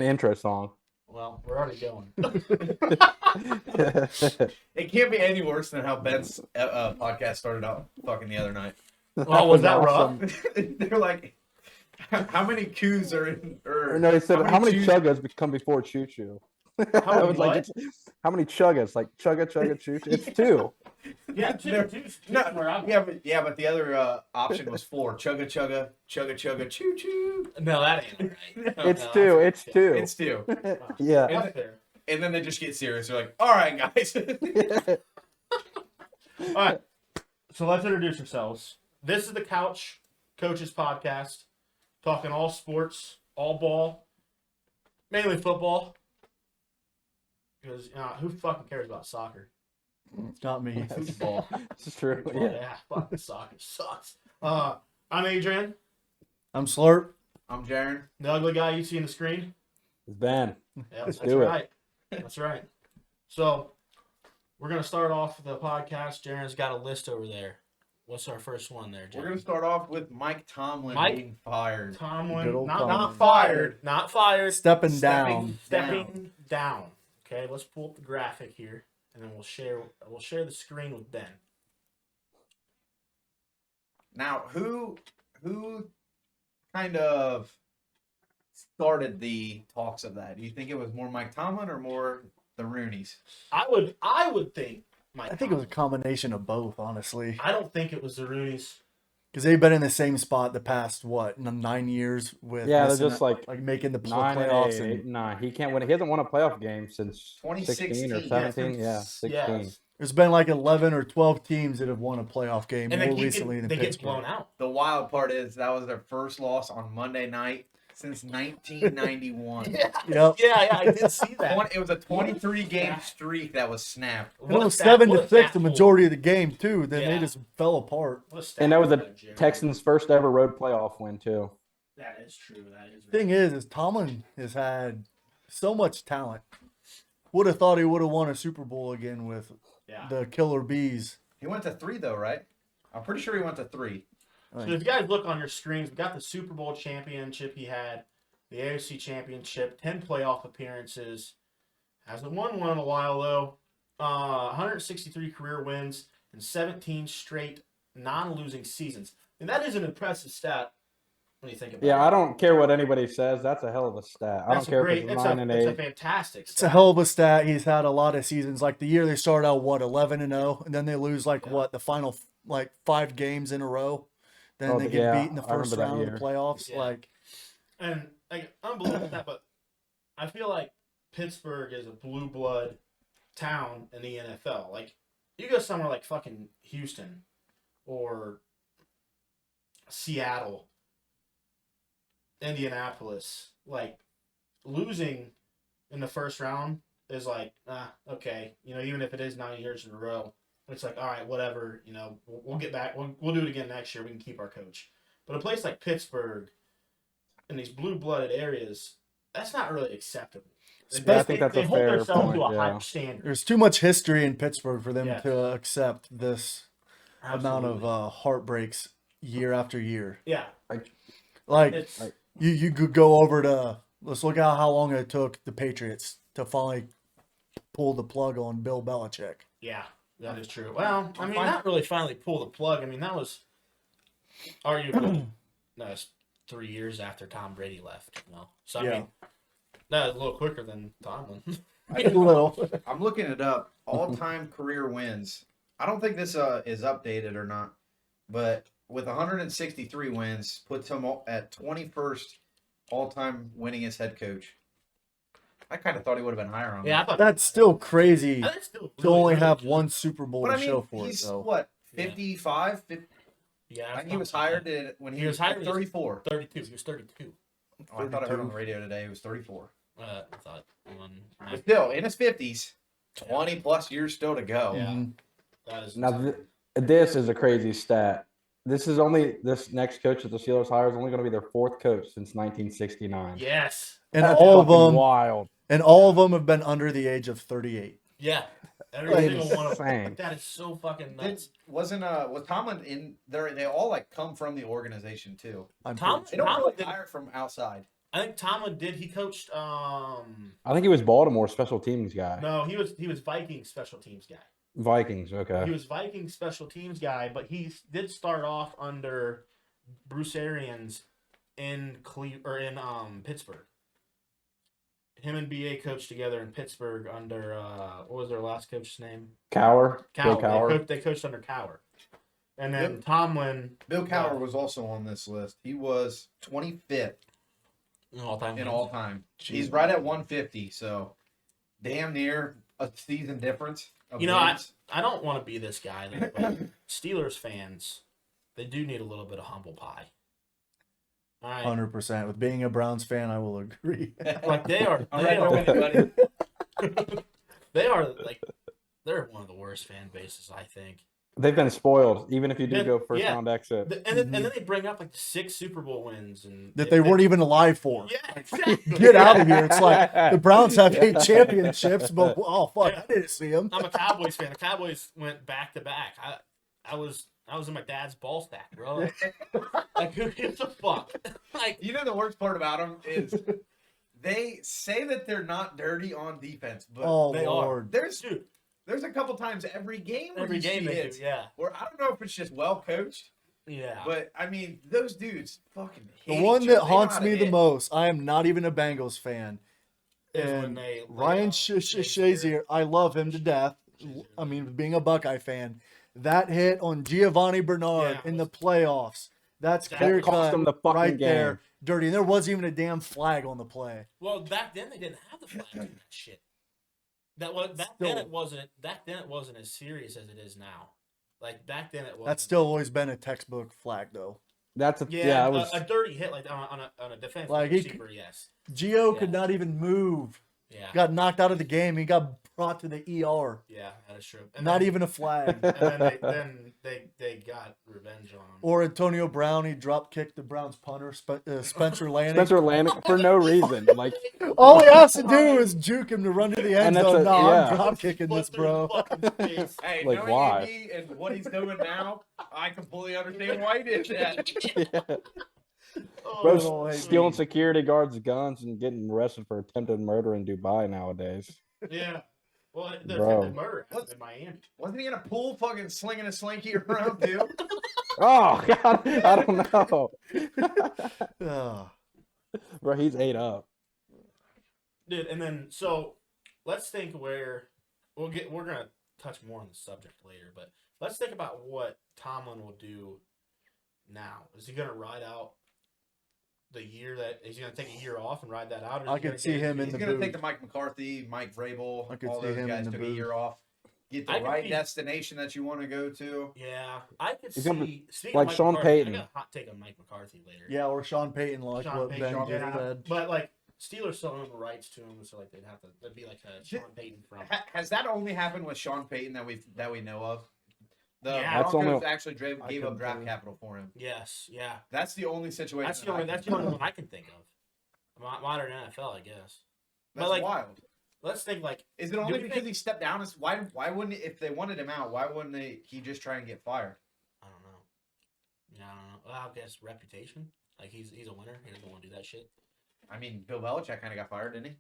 The intro song. Well, we're already going. It can't be any worse than how Ben's podcast started out fucking the other night. Oh, was that awesome. rough? They're like, how many Q's are in? Or no, he said, how many chews- chuggas come before choo choo? How many what? How many chuggas? Like chugga choo choo. It's two. Yeah, but the other option was 4. Chugga chugga, chugga chugga, choo choo. No, that ain't right. It's two. It's two. It's 2. Yeah. That's fair. And then they just get serious. They're like, all right, guys. All right. So let's introduce ourselves. This is the Couch Coaches Podcast, talking all sports, all ball, mainly football. Because who fucking cares about soccer? Not me. Football. This is true. Football, Yeah. yeah, fucking soccer sucks. I'm Adrian, I'm Slurp. I'm Jaron. the ugly guy you see on the screen. It's Ben. Yeah, Let's that's do it. right. That's right. So we're gonna start off the podcast. Jaren's got a list over there. What's our first one there, We're Jaren? going to start off with Mike Tomlin Mike being fired. Tomlin, Good old not Tomlin. fired, not fired. Stepping Stepping down. Stepping down. Okay, let's pull up the graphic here, and then we'll share the screen with Ben. Now, who kind of started the talks of that? Do you think it was more Mike Tomlin or more the Rooneys? I would think Mike. I think it was a Tomlin. combination of both, honestly. I don't think it was the Roonies. Because they've been in the same spot the past, 9 years with Yeah, they're missing just it, like making the 9-8, playoffs. And 8-9. He can't win. He hasn't won a playoff game since 16 or 2016. 17. Yeah, 16. Yes. there's been like 11 or 12 teams that have won a playoff game And more they recently than get Pittsburgh. blown out. The wild part is that was their first loss on Monday night since 1991. Yeah, Yep. yeah, I did see that. It was a 23-game streak that was snapped. And it was 7-6 the majority of the game, too. Then Yeah. they just fell apart. And that was the Texans' first ever road playoff win too. That is true. That is. Thing is Tomlin has had so much talent. Would have thought he would have won a Super Bowl again with Yeah. the Killer Bees. He went to 3, though, right? I'm pretty sure he went to 3. So if you guys look on your screens, we got the Super Bowl championship he had, the AFC championship, 10 playoff appearances. Hasn't won one in a while, though. 163 career wins and 17 straight non-losing seasons. And that is an impressive stat when you think about it. Yeah, I don't care what anybody says. That's a hell of a stat. I don't care if it's 9 and It's a 8. fantastic stat. It's a hell of a stat. He's had a lot of seasons. Like the year they start out 11-0, and then they lose the final 5 games in a row. Then Oh, they get yeah, beat in the I first remember that round of the year. playoffs. Yeah. And unbelievable that, but I feel like Pittsburgh is a blue blood town in the NFL. Like you go somewhere like fucking Houston or Seattle, Indianapolis, like losing in the first round is like, okay, even if it is 9 years in a row, it's like, all right, whatever, we'll get back, we'll do it again next year. We can keep our coach. But a place like Pittsburgh, in these blue-blooded areas, that's not really acceptable. Yeah, I think that's they a hold fair themselves to point, a yeah. high standard. There's too much history in Pittsburgh for them Yes. to accept this amount Absolutely. of heartbreaks year after year. Yeah, Like it's you could go over to let's look at how long it took the Patriots to finally pull the plug on Bill Belichick. yeah, that is true. Well, I mean, not really finally pull the plug. I mean, that was arguably that was 3 years after Tom Brady left. So I Yeah. mean, that was a little quicker than Tomlin. A little. I'm looking it up. All-time career wins. I don't think this is updated or not, but with 163 wins, puts him at 21st all-time winningest head coach. I kind of thought he would have been higher on Yeah, I that. thought That's still crazy I think it's still to really, only really have good. one Super Bowl But to I mean, show for it, he's though. what, Yeah. 55? Yeah, I think he was hired when he was hired 34. 32. He was 32. Oh, I thought I heard on the radio today he was 34. I thought But still, in his 50s, 20 plus years still to go. Yeah. Mhm. that is Now, this is a crazy stat. This next coach that the Steelers hire is only going to be their 4th coach since 1969. yes, And That's all of fucking them wild. have been under the age of 38. yeah. Every Like, single one of them. insane. That is so fucking nuts. Was Tomlin in there? They all come from the organization too. I'm Tom- They don't Tomlin really did- hire from outside. I think Tomlin did. He coached. I think he was Baltimore special teams guy. No, he was Vikings special teams guy. Vikings. Okay. He was Vikings special teams guy, but he did start off under Bruce Arians in Pittsburgh. Him and BA coached together in Pittsburgh under what was their last coach's name? Cower. Bill Cowher. Cower. They coached under Cowher. And then Tomlin. Bill Cowher was also on this list. He was 25th in all time. in all time. He's right at 150, so damn near a season difference. You know, I don't want to be this guy, though, but Steelers fans, they do need a little bit of humble pie. All right. 100%. With being a Browns fan, I will agree. Like they are, All right, with it, buddy. they're one of the worst fan bases, I think. They've been spoiled, even if you do Yeah, go first yeah. round exit. And then they bring up like 6 Super Bowl wins and That they weren't even alive for. Yeah, exactly. Get out of here. It's like the Browns have 8 championships, but oh, fuck, I didn't see them. I'm a Cowboys fan. The Cowboys went back to back. I was in my dad's ball stack, bro. Like who gives a fuck? Like You know the worst part about them is they say that they're not dirty on defense, but Oh, they Lord. there's a couple times every game where every you game see they it, do, yeah. where I don't know if it's just well coached, Yeah. but I mean those dudes fucking hate The one each that other. They know haunts how me to the hit. most, I am not even a Bengals fan. Is when And they Ryan Shazier, I love him to death. I mean, being a Buckeye fan, that hit on Giovanni Bernard Yeah, in the playoffs, that's That clear cost cut them the fucking right game. there, dirty. And there wasn't even a damn flag on the play. Well, back then they didn't have the flags and that shit. Back then it wasn't as serious as it is now. Like back then it was. That's still always been a textbook flag, though. That's yeah. it was a dirty hit like on a defensive Like, he receiver. Yes. Gio Yeah. could not even move. Yeah. Got knocked out of the game. He got brought to the ER. Yeah, that is true. And Not then, even a flag. And then they got revenge on him. Or Antonio Brown, he drop kicked the Browns punter, Spencer Lanning. Spencer Lanning for no reason. Like All he has to do is juke him to run to the end And that's zone. a- No, yeah. I'm drop kicking this, bro. Hey, Like, knowing why? AB and what he's doing now, I completely understand why he did that. yeah. Oh, Bro's Oh, hey, stealing me. security guards' guns and getting arrested for attempted murder in Dubai nowadays. yeah. Well, the Bro. attempted murder happened in Miami. Wasn't he in a pool fucking slinging a slinky around too? Oh God, I don't know. Ah. Bro, he's ate up. Dude, and then so let's think where we're gonna touch more on the subject later, but let's think about what Tomlin will do now. Is he gonna ride out the year that is he gonna take a year off and ride that out? Or is I he gonna could see get- him in He's the gonna booth. take the Mike McCarthy, Mike Vrabel, I could all see those him guys in the took a booth. year off. Get I the could right see- destination that you want to go to. Yeah, I could He's gonna see. Speaking like of Mike Sean McCarthy, Payton. I got a hot take on Mike McCarthy later. Yeah, or Sean Payton, like Sean what Payton, Ben Sean just Payton. said. But like Steelers still own the rights to him, so like that'd be like a Sean Payton from. Has that only happened with Sean Payton that we know of? The Yeah. That's Broncos only- actually gave I up couldn't draft tell you. capital for him. Yes, yeah. That's the only situation. That's the only one I can think of. Modern NFL, I guess. That's like- wild. Let's think like Is it only we because think- he stepped down? Why wouldn't if they wanted him out? Why wouldn't he just try and get fired? I don't know. Yeah, I don't know. Well, I guess reputation. Like he's a winner. He doesn't want to do that shit. I mean, Bill Belichick kind of got fired, didn't he?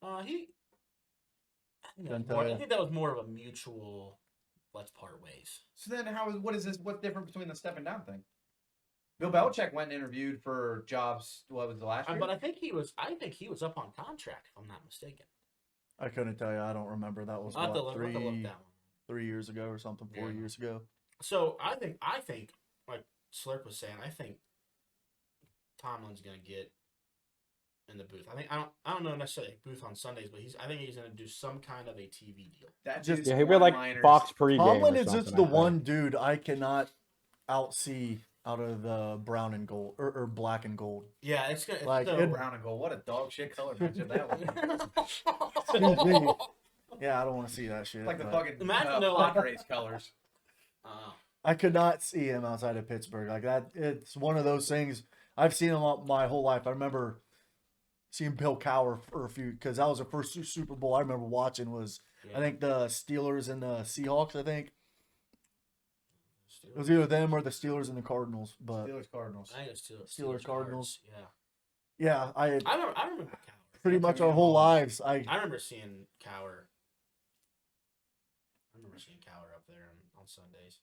I think that was more of a mutual. Let's part ways. So then, what is this? What's different between the stepping down thing? Bill Belichick went and interviewed for jobs. What was the last year? But I think he was up on contract, if I'm not mistaken. I couldn't tell you. I don't remember. That was I'll have to what, look that one. 3 years ago or something, 4 Yeah. years ago. So I think like Slurp was saying, I think Tomlin's gonna get in the booth. I don't know necessarily a booth on Sundays, but I think he's gonna do some kind of a TV deal. that just- dude's Yeah, he would like one-liners. Fox pregame. Tomlin or is just something, the I think. one dude I cannot outsee out of the brown and gold or black and gold. Yeah, it's gonna Like, so, it- Brown and gold. What a dog shit color matchup that was. Excuse me. Yeah, I don't want to see that shit. Like the but fucking Imagine though, like- Padres colors. I could not see him outside of Pittsburgh like that. It's one of those things. I've seen him all my whole life. I remember seeing Bill Cowher for a few because that was the first Super Bowl I remember watching. Was yeah. I think the Steelers and the Seahawks. I think it was either them or the Steelers and the Cardinals. But Steelers Cardinals. I think it's Steelers, Cardinals. Yeah. Yeah, I remember Cowher. pretty Yeah, much Tony our whole Hall. lives. I remember seeing Cowher. I remember seeing Cowher up there on Sundays.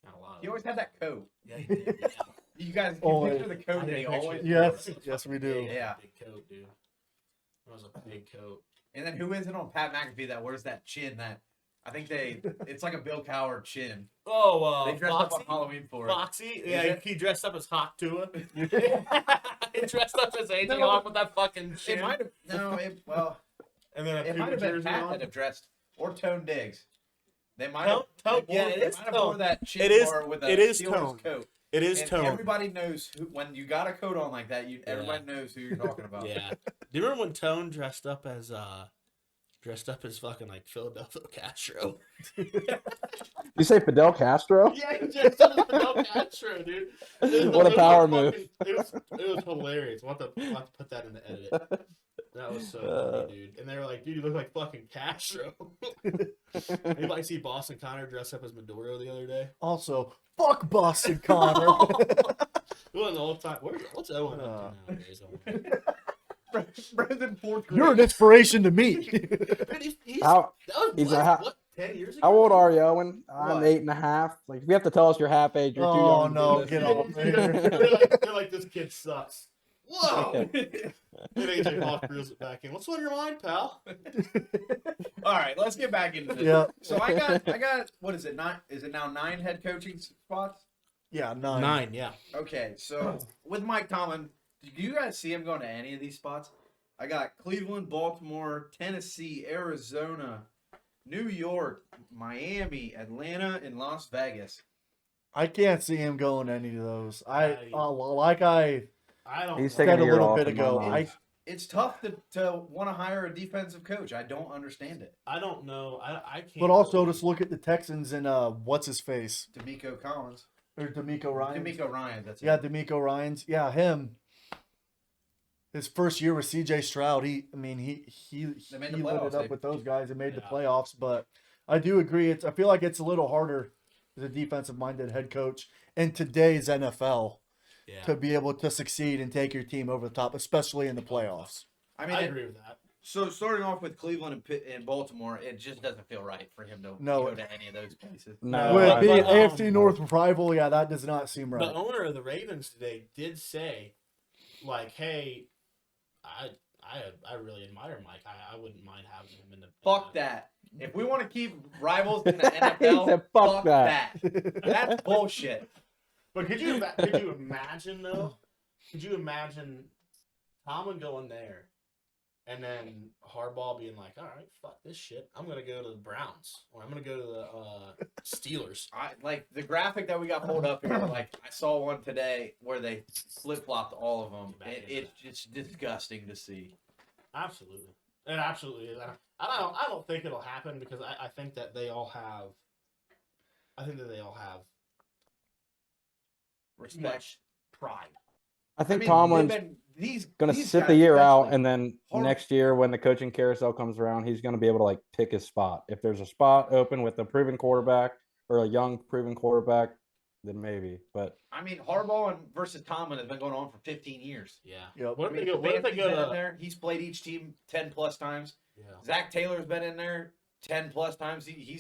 Not a lot of He always those. had that coat. Yeah, he did. Yeah. You guys can Always. picture the coat that he always Yes, wore. yes, we do. Yeah. Big coat, dude. That was a big coat. And then who is it on Pat McAfee that wears that chin that I think it's like a Bill Cowher chin. Oh, They dressed up on Halloween for it. Foxy? Yeah, it? he dressed up as Hawk Tua. He dressed up as AJ No. Hawk with that fucking It chin. might have And then a it might Puma have been jersey Pat on. that have dressed or Tone Diggs. They might Tone- have Tone- they yeah, wore- it they is might have Tone. wore that chin It is- bar with a it is Steelers Tone. coat. It is And Tone. everybody knows when you got a coat on like that. Everybody knows who you're talking about. Yeah. Do you remember when Tone dressed up as fucking like Philadelphia Castro? You say Fidel Castro? Yeah, he dressed up as Fidel Castro, dude. What a power move. It was hilarious. We'll have to put that in the edit. That was so funny, dude. And they were like, dude, you look like fucking Castro. Anybody see Boston Connor dress up as Maduro the other day? Also, fuck Boston Connor. It wasn't the whole time. What's Owen up to nowadays? Brendan fourth grade. You're an inspiration to me. How, that was he's what, a ha- what, 10 years ago? how old are you, Owen? I'm What? 8.5. Like, if you have to tell us your half age, you're too Oh, young. to no, do get this. off They're like, this kid sucks. Whoa! And AJ Hawk reels it back in. What's on your mind, pal? All right, let's get back into this. Yeah. So I got what is it? 9? Is it now 9 head coaching spots? Yeah, 9. 9, yeah. Okay, so with Mike Tomlin, do you guys see him going to any of these spots? I got Cleveland, Baltimore, Tennessee, Arizona, New York, Miami, Atlanta, and Las Vegas. I can't see him going to any of those. I I don't He's know. taking said a a year little off bit in my ago. mind. It's tough to want to hire a defensive coach. I don't understand it. I don't know. I can't. But also, really- just look at the Texans and what's his face D'Amico Collins. or D'Amico Ryan. D'Amico Ryan, that's it. Yeah, D'Amico Ryans. Yeah, him. His first year with C.J. Stroud, he They made the lit playoffs. it up with those guys and made the Yeah. playoffs. But I do agree. I feel like it's a little harder as a defensive-minded head coach in today's NFL Yeah. to be able to succeed and take your team over the top, especially in the playoffs. I mean, I agree with that. so starting off with Cleveland and Baltimore, it just doesn't feel right for him to No. go to any of those places. No, With I- the but, AFC North rival, yeah, that does not seem right. The owner of the Ravens today did say, like, hey, I really admire Mike. I wouldn't mind having him in the. Fuck that. If we want to keep rivals in the He NFL, said, "Fuck that." That's bullshit. But could you imagine though? Could you imagine Tomlin going there, and then Harbaugh being like, "All right, fuck this shit. I'm gonna go to the Browns, or I'm gonna go to the Steelers." I like the graphic that we got pulled up here. Like I saw one today where they flip flopped all of them. It's just disgusting to see. Absolutely, it absolutely is. I don't think it'll happen because I think that they all have. I think that they all have Respect. much pride. I think I mean, Tomlin's they've been- these going to these sit the guys year out, especially. and then Hard- next year when the coaching carousel comes around, he's going to be able to like pick his spot. If there's a spot open with a proven quarterback or a young proven quarterback, then maybe. But I mean, Harbaugh versus Tomlin has been going on for 15 years. Yeah. Yep. What I if mean, they go? What if they Stefanski's go been in to? there? He's played each team 10 plus times. Yeah. Zach Taylor's been in there 10 plus times. He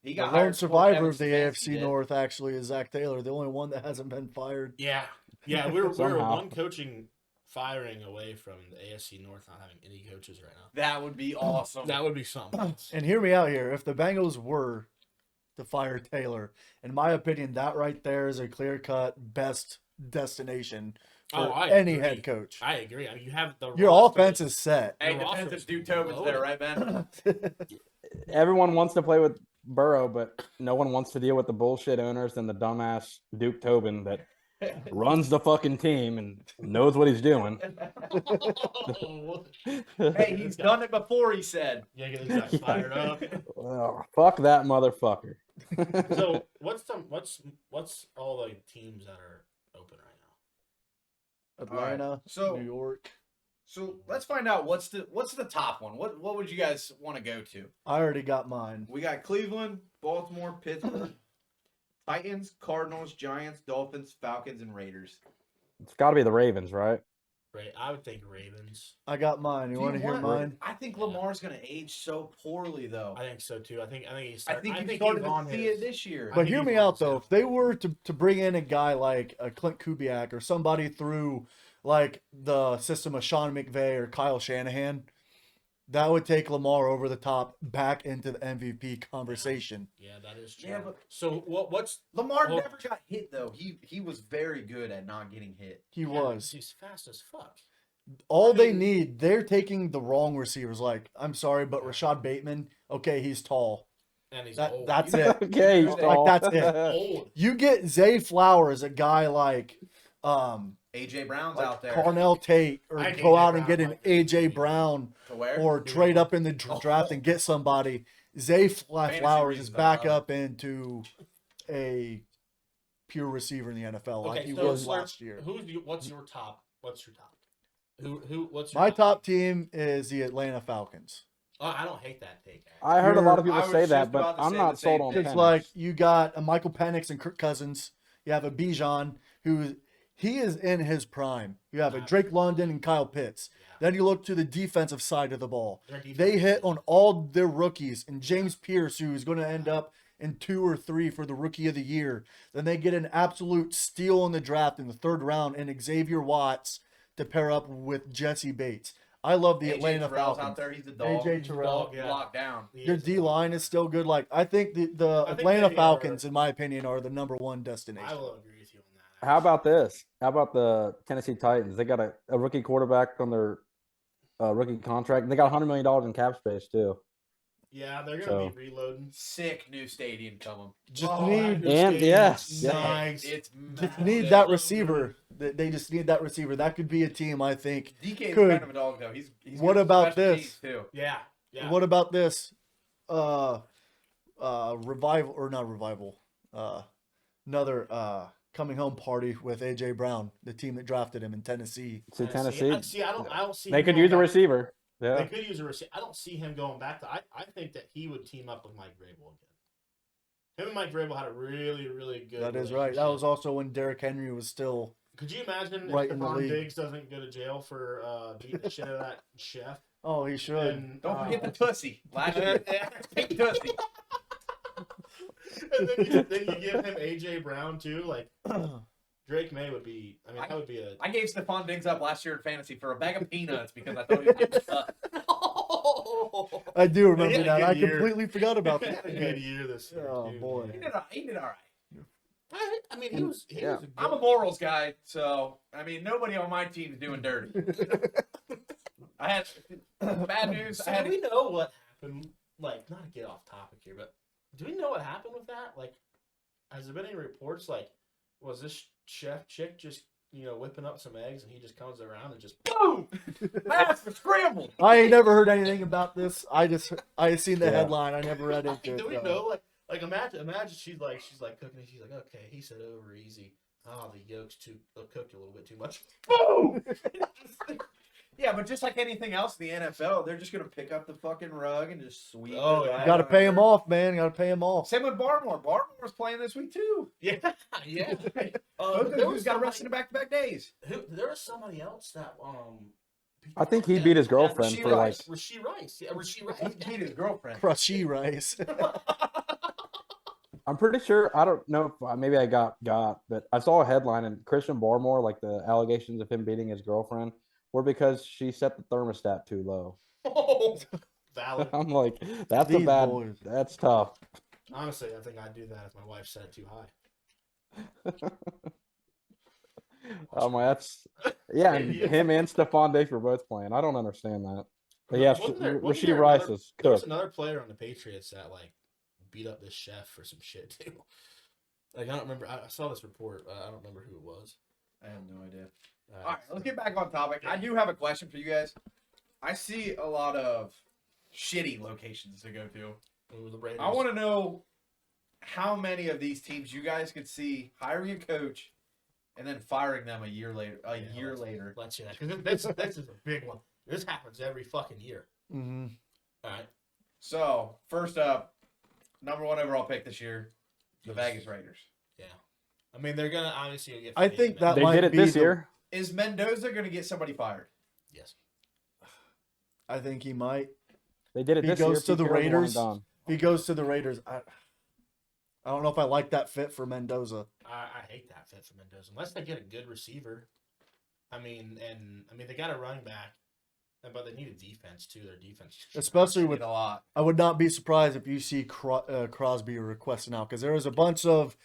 The got lone hired before survivor Kevin of the Stefanski AFC did. North actually is Zach Taylor, the only one that hasn't been fired. Yeah. Yeah. We're Somehow. one coaching firing away from the AFC North not having any coaches right now. That would be awesome. That would be something. And hear me out here. If the Bengals were to fire Taylor, in my opinion, that right there is a clear-cut best destination for I any agree. head coach. I agree. I mean, you have the Your roster offense is set. Hey, The defensive roster's Duke Tobin's there, right, Ben? everyone wants to play with Burrow, but no one wants to deal with the bullshit owners and the dumbass Duke Tobin that runs the fucking team and knows what he's doing. Hey, he's done it before, he said. Yeah, get this guy fired up. Well, fuck that motherfucker. So what's all the teams that are open right now? Atlanta, So- New York. So let's find out what's the top one. What would you guys want to go to? I already got mine. We got Cleveland, Baltimore, Pittsburgh, Titans, Cardinals, Giants, Dolphins, Falcons, and Raiders. It's got to be the Ravens, right? Right, I would think Ravens. I got mine. You want to hear mine? I think Yeah. Lamar's going to age so poorly, though. I think so too. I think he's. I think you he's started to on see his- it this year. I But think hear he's me on out his though. own. If they were to bring in a guy like a Clint Kubiak or somebody through like the system of Sean McVay or Kyle Shanahan, that would take Lamar over the top back into the MVP conversation. Yeah, that is true. Yeah, but so what's Lamar Well- never got hit, though. He was very good at not getting hit. He yeah, was. he's fast as fuck. All I they mean- need, they're taking the wrong receivers. Like, I'm sorry, but Rashad Bateman, okay, he's tall. And he's That, old. that's You- it. Okay, he's Like, tall. that's it. old. You get Zay Flowers, a guy like AJ Brown's like out there. Cornell Tate, or I think go AJ out and Brown get an might be- AJ Brown, To where? or trade up in the draft and get somebody. Zay Fantasy Flowers is reasons, I back love up into a pure receiver in the NFL like Okay, he so was Slurp, last year. What's your top? What's your top? What's your My top team is the Atlanta Falcons. Oh, I don't hate that take. Actually. I heard a lot of I people was say just that, but about to I'm say not the same sold on thing. It's Penix. like you got a Michael Penix and Kirk Cousins. You have a Bijan he is in his prime. You have a Drake London and Kyle Pitts. Then you look to the defensive side of the ball. Their defense They is hit good. on all their rookies and James Pierce, who is going to end up in 2 or 3 for the rookie of the year. Then they get an absolute steal in the draft in the 3rd round and Xavier Watts to pair up with Jesse Bates. I love the AJ Atlanta Terrell's Falcons. out there. He's the dog. AJ He's the Terrell. dog, Yeah. locked down. He Their is D line is still good. Like I think the I think Atlanta they Falcons, are- in my opinion, are the number 1 destination. I will agree with you on that. How about this? How about the Tennessee Titans? They got a rookie quarterback on their rookie contract, and they got $100 million in cap space too. Yeah, they're gonna So- be reloading. Sick new stadium coming. Just Oh, need that And, stadium yeah, is yeah. nice. It's just massive. need that receiver. They just need that receiver. That could be a team, I think. DK's Could. kind of a dog though. He's What good about special this? teams, too. Yeah, yeah. What about this? Revival or not revival? Another coming home party with AJ Brown, the team that drafted him in Tennessee. To Tennessee, I don't see. they him could going use a back- receiver. They Yeah, could use a receiver. I don't see him going back to. I think that he would team up with Mike Vrabel again. Him and Mike Vrabel had a really, really good. That is right. That was also when Derrick Henry was still. Could you imagine right if in the Stephon league. Diggs doesn't go to jail for beating the shit out of that chef? Oh, he should. And, Don't forget the Tussy. Last year. Big Tussy. and then you give him AJ Brown too. Like Drake May would be. I mean, that would be a. I gave Stephon Diggs up last year in fantasy for a bag of peanuts because I thought he was getting cut. I do remember had a that. good I year. completely forgot about He had a that. good year this year. Oh, too, boy. man. He did all right. I mean, he was. He Yeah. was a good, I'm a morals guy, so I mean nobody on my team's doing dirty. I had bad news. So I had do we know what happened? Like, not to get off topic here, but do we know what happened with that? Like, has there been any reports? Like, was this chef chick just whipping up some eggs and he just comes around and just boom? massive scramble. I ain't never heard anything about this. I seen the Yeah. headline. I never read into it. Do we so. know? Like imagine she's like cooking and she's like, okay, he said over easy. Oh, the yolk's cooked a little bit too much. Boom! Yeah, but just like anything else in the NFL, they're just gonna pick up the fucking rug and just sweep. Oh, it yeah. right Got to pay him under. off, man. Got to pay him off. Same with Barmore. Barmore's playing this week too. Yeah, yeah. Both There of was got somebody- arrested in back-to-back days. There was somebody else that I think he beat his girlfriend Rasheed for like. Rice. Rasheed Rice. Yeah, Rasheed He Rice. beat his girlfriend. Crushy rice. I'm pretty sure. I don't know. If, maybe I got, but I saw a headline and Christian Barmore, like the allegations of him beating his girlfriend, were because she set the thermostat too low. Oh, valid. I'm like, that's a These bad. boys. That's tough. Honestly, I think I'd do that if my wife set it too high. I'm like, that's yeah. And Idiot. him and Stephon Diggs were both playing. I don't understand that. But yeah, Wasn't there Rasheed Rice another- is There was cooked. another player on the Patriots that like beat up this chef for some shit too. Like I don't remember. I saw this report. I don't remember who it was. I have no idea. Uh, All right, let's get back on topic. I do have a question for you guys. I see a lot of shitty locations to go to. it was the Raiders. I want to know how many of these teams you guys could see hiring a coach and then firing them a year later. Let's hear that because this is a big one. This happens every fucking year. Mm-hmm. All right. So first up, number 1 overall pick this year, the Yes. Vegas Raiders. Yeah. I mean, they're gonna obviously get. I paid, think man. that They might did it be this the- year. Is Mendoza going to get somebody fired? Yes. I think he might. They did it He this year. goes to Pete the Carroll's one and Raiders. done. If he goes to the Raiders, I don't know if I like that fit for Mendoza. I hate that fit for Mendoza unless they get a good receiver. I mean, they got a running back, but they need a defense too. Their defense, Especially They with, need a lot. I would not be surprised if you see Crosby requesting out because there was a bunch of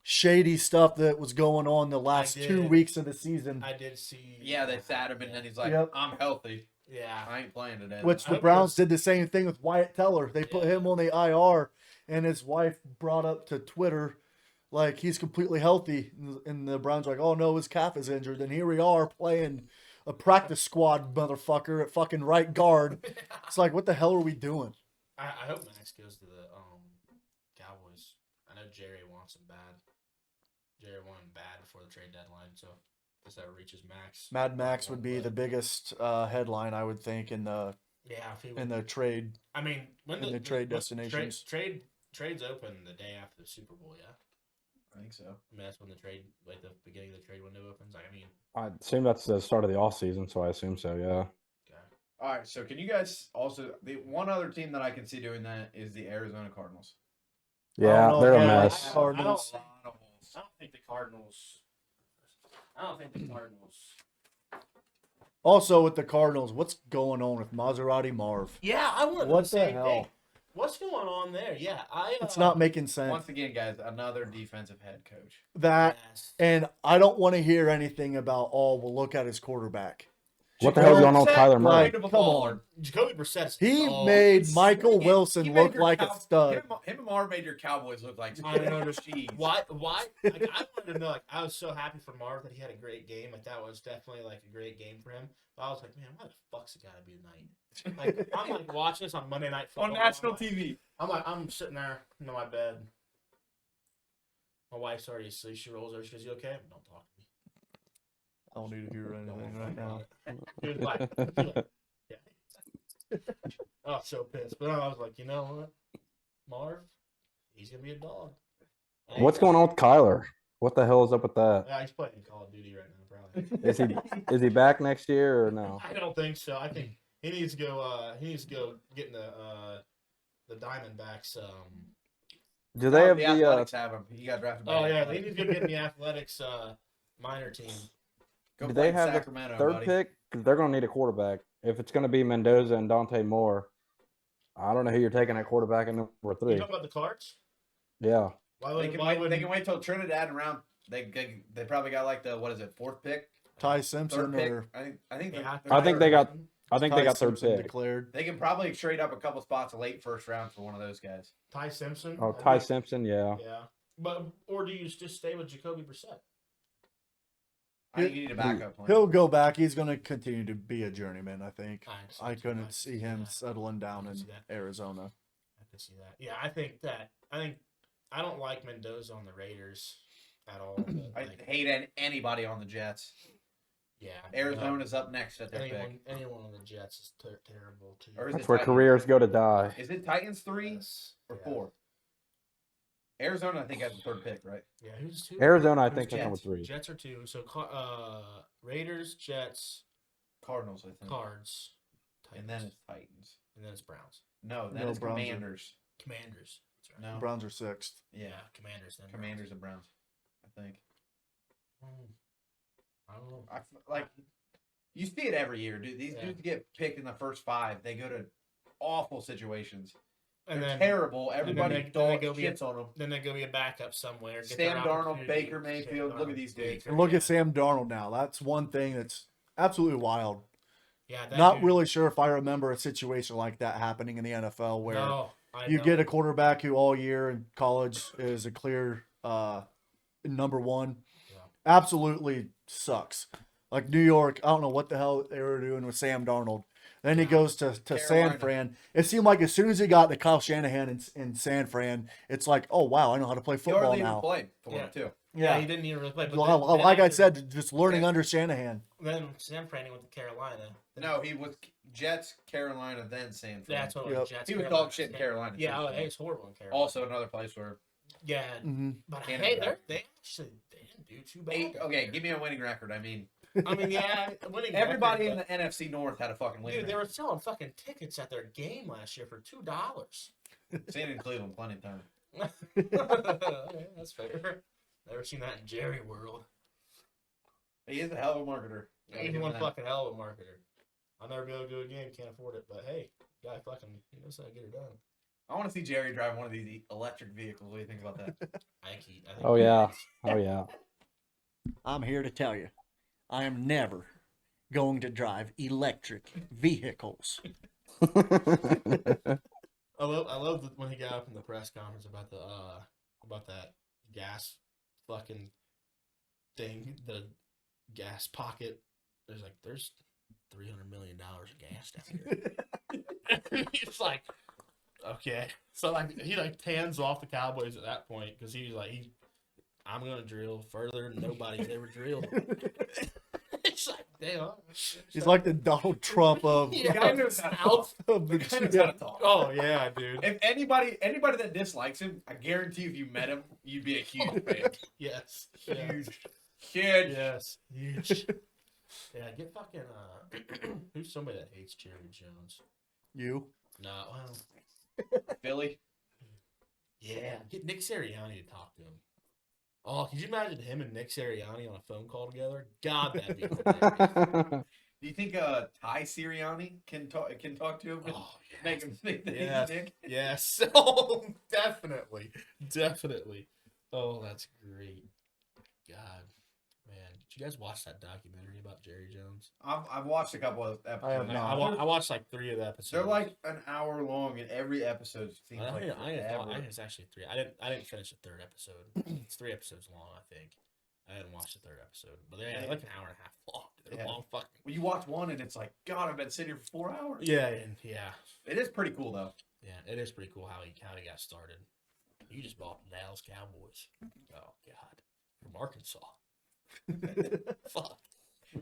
shady stuff that was going on the last 2 weeks of the season. I did see. Yeah, they sat him, and then he's like, Yep. I'm healthy. Yeah. I ain't playing today. Which I the hope Browns there's- did the same thing with Wyatt Teller. They put him on the IR, and his wife brought up to Twitter like he's completely healthy, and the Browns are like, "Oh no, his calf is injured." And here we are playing a practice squad motherfucker at fucking right guard. It's like, what the hell are we doing? I hope Max goes to the Cowboys. I know Jerry wants him bad. Jerry wanted him bad before the trade deadline, so I guess that reaches Max. Mad Max would be the biggest headline, I would think, in the Yeah, if he in the trade. I mean, when in the trade destinations. Trades open the day after the Super Bowl. Yeah, I think so. I mean that's when the beginning of the trade window opens. I mean, I assume that's the start of the off season, so I assume so. Yeah. okay. All right, so can you guys also the one other team that I can see doing that is the Arizona Cardinals. Yeah, know, they're a yeah, mess. I Cardinals. don't think the Cardinals. I don't think the Cardinals. Also with the Cardinals, what's going on with Maserati Marv? Yeah, I want What the the same hell? thing. What's going on there? Yeah, It's not making sense. Once again, guys, another defensive head coach. That Yes. and I don't want to hear anything about. Oh, we'll look at his quarterback. What the hell's going on with Kyler Murray? Like, come on. Jacoby Brissett's He dog. made Michael He Wilson made look your like a stud. Him and Marv made your Cowboys look like I know. cheese. Why? Like, I wanted to know. Like, I was so happy for Marv that he had a great game. Like, that was definitely like a great game for him. But I was like, man, why the fuck's it gotta be tonight? Like, I'm like watching this on Monday Night Football. On national I'm like, TV. I'm sitting there in my bed. My wife's already asleep. She rolls over. She goes, "You okay?" Don't talk to me. I don't need to hear Don't anything worry right now. about it. He was like, yeah. I was so pissed, but I was like, you know what, Marv, he's gonna be a dog. What's going on with Kyler? What the hell is up with that? Yeah, he's playing Call of Duty right now, probably. Is he back next year or no? I don't think so. I think he needs to go. He needs to go get in the Diamondbacks. Do they have the the? Athletics have him? He got drafted by Oh the yeah, they Athletics. need to go get in the Athletics minor team. Go Do play they in have the Sacramento, third buddy. pick? Because they're going to need a quarterback. If it's going to be Mendoza and Dante Moore, I don't know who you're taking at quarterback in number You 3. talking about the Cards? Yeah. Why They would? can wait. They can wait till Trinidad and round. They probably got like the fourth pick, Ty third Simpson pick. or I think. Yeah, I think they got. I think Ty they got third Simpson pick. declared. They can probably trade up a couple spots late first round for one of those guys. Ty Simpson. Oh, I Ty think- Simpson, yeah. Yeah, but or do you just stay with Jacoby Brissett? I think you need a backup plan. He'll go back. He's going to continue to be a journeyman, I think. I I see couldn't that. see him Yeah. settling down I in see that. Arizona. I can see that. Yeah, I think I don't like Mendoza on the Raiders at all. but, I like, hate anybody on the Jets. yeah, Arizona's up next at their pick. anyone on the Jets is terrible too. Or is That's it where Titans? careers go to die. Is it Titans 3 Yes. or Yeah. 4? Arizona, I think, has the third pick, right? Yeah, who's two? Arizona, I Who's think, is number Jets? 3. Jets are two. So Raiders, Jets, Cardinals, I think. Cards, And then it's Titans. it's Browns, No, then No, it's Browns are- Commanders. Commanders. That's right. No, Browns are 6th. yeah, Commanders. Then Commanders and Browns, I think. Browns. I don't know. Like, you see it every year, dude. These Yeah. dudes get picked in the first 5. They go to awful situations. And They're then terrible. then Everybody they dog go be- shits on them. then they go be a backup somewhere. Get Sam their Darnold, opportunity. Baker Sam Mayfield, look at Darnold, these dudes. Baker, And look yeah. at Sam Darnold now. That's one thing that's absolutely wild. Yeah, that Not dude- really sure if I remember a situation like that happening in the NFL where No, I you don't. get a quarterback who all year in college is a clear number 1. Yeah. Absolutely sucks. Like New York, I don't know what the hell they were doing with Sam Darnold. Then he goes to San Carolina. Fran. It seemed like as soon as he got to Kyle Shanahan in San Fran, it's like, oh wow, I know how to play He football hardly even now. played for Yeah. him, too. Yeah, he didn't even really play. But Like I after- said, just learning under Shanahan. then Sam Fran went to Carolina. No, he was Jets, Carolina, then San Fran. That's what Yep. Jets. He was Carolina, dog shit in Carolina. Yeah, too, oh, so. it's horrible in Carolina. Also another place where yeah, Hmm. but Canada. hey, they didn't do too bad. they didn't do too bad. Okay, give me a winning record. I mean, I mean, yeah, winning Everybody in record, the NFC North had a fucking but- winning dude, they were record. selling fucking tickets at their game last year for $2. Seen it in Cleveland plenty of times. Yeah, that's fair. Never seen that in Jerry World. He is a hell of a marketer. Gotta He's give him one that. fucking hell of a marketer. I'll never be able to go to a game, can't afford it. But hey, guy fucking he knows how to get it done. I want to see Jerry drive one of these electric vehicles. What do you think about that? I think Oh yeah. Oh yeah. I'm here to tell you, I am never going to drive electric vehicles. I love when he got up in the press conference about that gas fucking thing, the gas pocket. There's $300 million of gas down here. It's like, okay, so like he hands off the Cowboys at that point because he's like I'm gonna drill further than nobody's ever drilled. It's like damn. He's like the Donald Trump of, Yeah. The guy knows how to talk. of The guy knows how to talk. Oh yeah, dude. If anybody that dislikes him, I guarantee if you met him, you'd be a huge fan. Yes. Yeah. Huge. Yes. Huge. Yeah, get fucking who's somebody that hates Jerry Jones? you. No, well, Philly. yeah, get Nick Sirianni to talk to him. Oh, could you imagine him and Nick Sirianni on a phone call together? God, that'd be hilarious. Do you think Ty Sirianni can talk to him? And Oh, yeah. make him think that Yes. he's a dick? Yes. Oh, definitely. Definitely. Oh, that's great. God. Man, did you guys watch that documentary about Jerry Jones? I've watched a couple of episodes. I have not. I watched like 3 of the episodes. They're like an hour long, and every episode seems I like think forever. it's actually 3. I didn't finish the 3rd episode. It's 3 episodes long, I think. I didn't watch the 3rd episode, but they're like an hour and a half long. They're Yeah. long fucking. Well, you watch one, and it's like, God, I've been sitting here for 4 hours. Yeah, and yeah, It is pretty cool, though. yeah. It is pretty cool how he got started. You just bought the Dallas Cowboys. Oh God, from Arkansas. Fuck.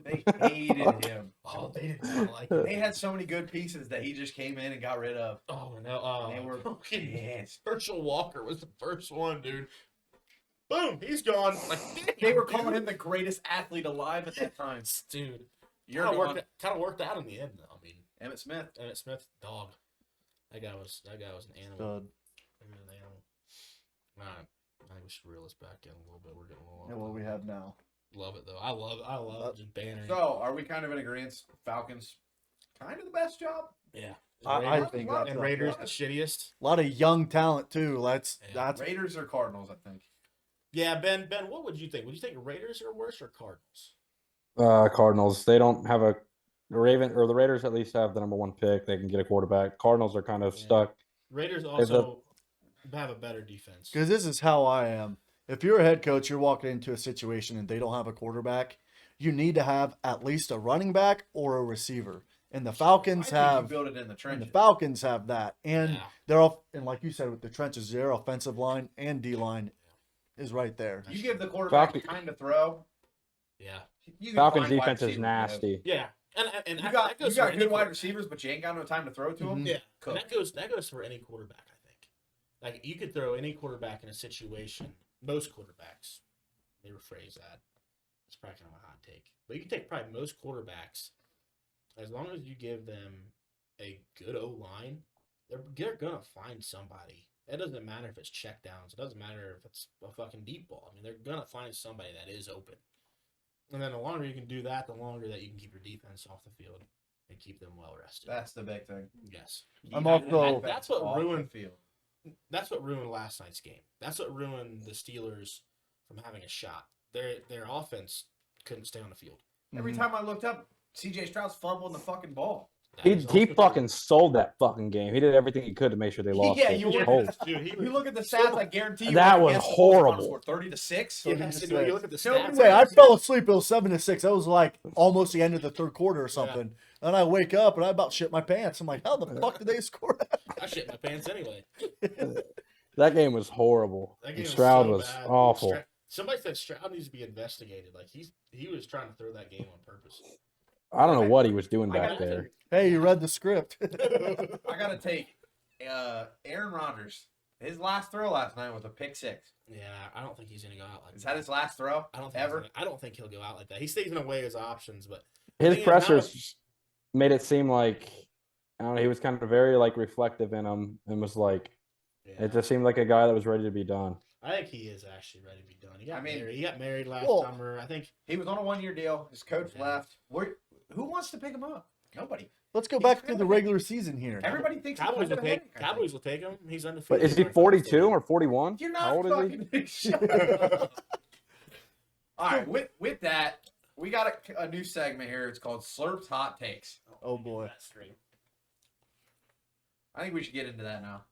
They hated him. Oh, they did not like it. They had so many good pieces that he just came in and got rid of. Oh no. They were fucking pissed. Herschel Walker was the first one, dude. Boom, he's gone. Like They were calling him the greatest athlete alive at that time. dude. You're Kind going, of worked out in the end, though. I mean, Emmitt Smith. Emmett Smith, dog. That guy was an animal. Stud. He was an animal. All right, I think we should reel this back in a little bit. We're getting a little. Yeah, what we have now. Love it though. I love just bannering. So, are we kind of in agreement? Falcons, kind of the best job. Yeah. I think What? that's And a Raiders the shittiest. lot of young talent too. Yeah. That's Raiders or Cardinals, I think. Yeah, Ben, what would you think? Would you think Raiders are worse or Cardinals? Cardinals. They don't have the Raiders at least have the number 1 pick. They can get a quarterback. Cardinals are kind of Yeah. stuck. Raiders also have a better defense. because this is how I am. If you're a head coach, you're walking into a situation and they don't have a quarterback, you need to have at least a running back or a receiver. And the Falcons I think you have build it in the and the trenches. Falcons have that. And Yeah. they're off and like you said with the trenches, their offensive line and D line is right there. You give the quarterback Falcon- time to throw. Yeah. You can Falcons find wide defense is receivers, nasty. Yeah. And You that got goes for any good wide quarterback. receivers, but you ain't got no time to throw to them. Mhm. Yeah, Cook. and that goes for any quarterback. I think, like you could throw any quarterback in a situation. Most quarterbacks, they rephrase that. It's probably kind of a hot take, but you can take probably most quarterbacks, as long as you give them a good O line, they're gonna find somebody. It doesn't matter if it's check downs. It doesn't matter if it's a fucking deep ball. I mean, they're gonna find somebody that is open. And then the longer you can do that, the longer that you can keep your defense off the field and keep them well rested. That's the big thing. Yes. I'm You have to also- have That's what off the ruined- field. That's what ruined last night's game. That's what ruined the Steelers from having a shot. Their offense couldn't stay on the field. Every time I looked up, CJ Stroud's fumbling the fucking ball. That He is also true. fucking sold that fucking game. He did everything he could to make sure they lost. Yeah, it. you It was were- cold. Dude, he You was, look at the stats, I guarantee you. That went was against the Colts, horrible. scored 30-6. yeah, Yes, so you look at the No, stats. Say, I fell asleep. It was 7-6. That was like almost the end of the third quarter or something. And I wake up and I about shit my pants. I'm like, how the fuck did they score that? I shit my pants anyway. That game was horrible. That And game Stroud so was bad, dude. awful. Somebody said Stroud needs to be investigated. Like he was trying to throw that game on purpose. I don't know what he was doing I back got there. Hey, you read the script. I gotta take Aaron Rodgers His last throw last night was a pick six. Yeah, I don't think he's gonna go out like Is that his last throw? I don't think ever? I don't think he'll go out like that. He's taking away his options, but His thing is, now pressers made it seem like I don't know. He was kind of very like reflective in them, and was like, yeah, it just seemed like a guy that was ready to be done. I think he is actually ready to be done. I mean, married. He got married last well, summer. I think He was on a 1 year deal. His coach Yeah. left. Who wants to pick him up? Nobody. Let's go He's back to kinda the big. regular season here. Everybody thinks he's Cowboys will kind of take headache, I think. Cowboys will take him. He's undefeated. But is he in our 42 first or 41? You're How not old is he? fucking shut up. All right, with that, we got a new segment here. It's called Slurp's Hot Takes. Oh, boy. That stream. I think we should get into that now.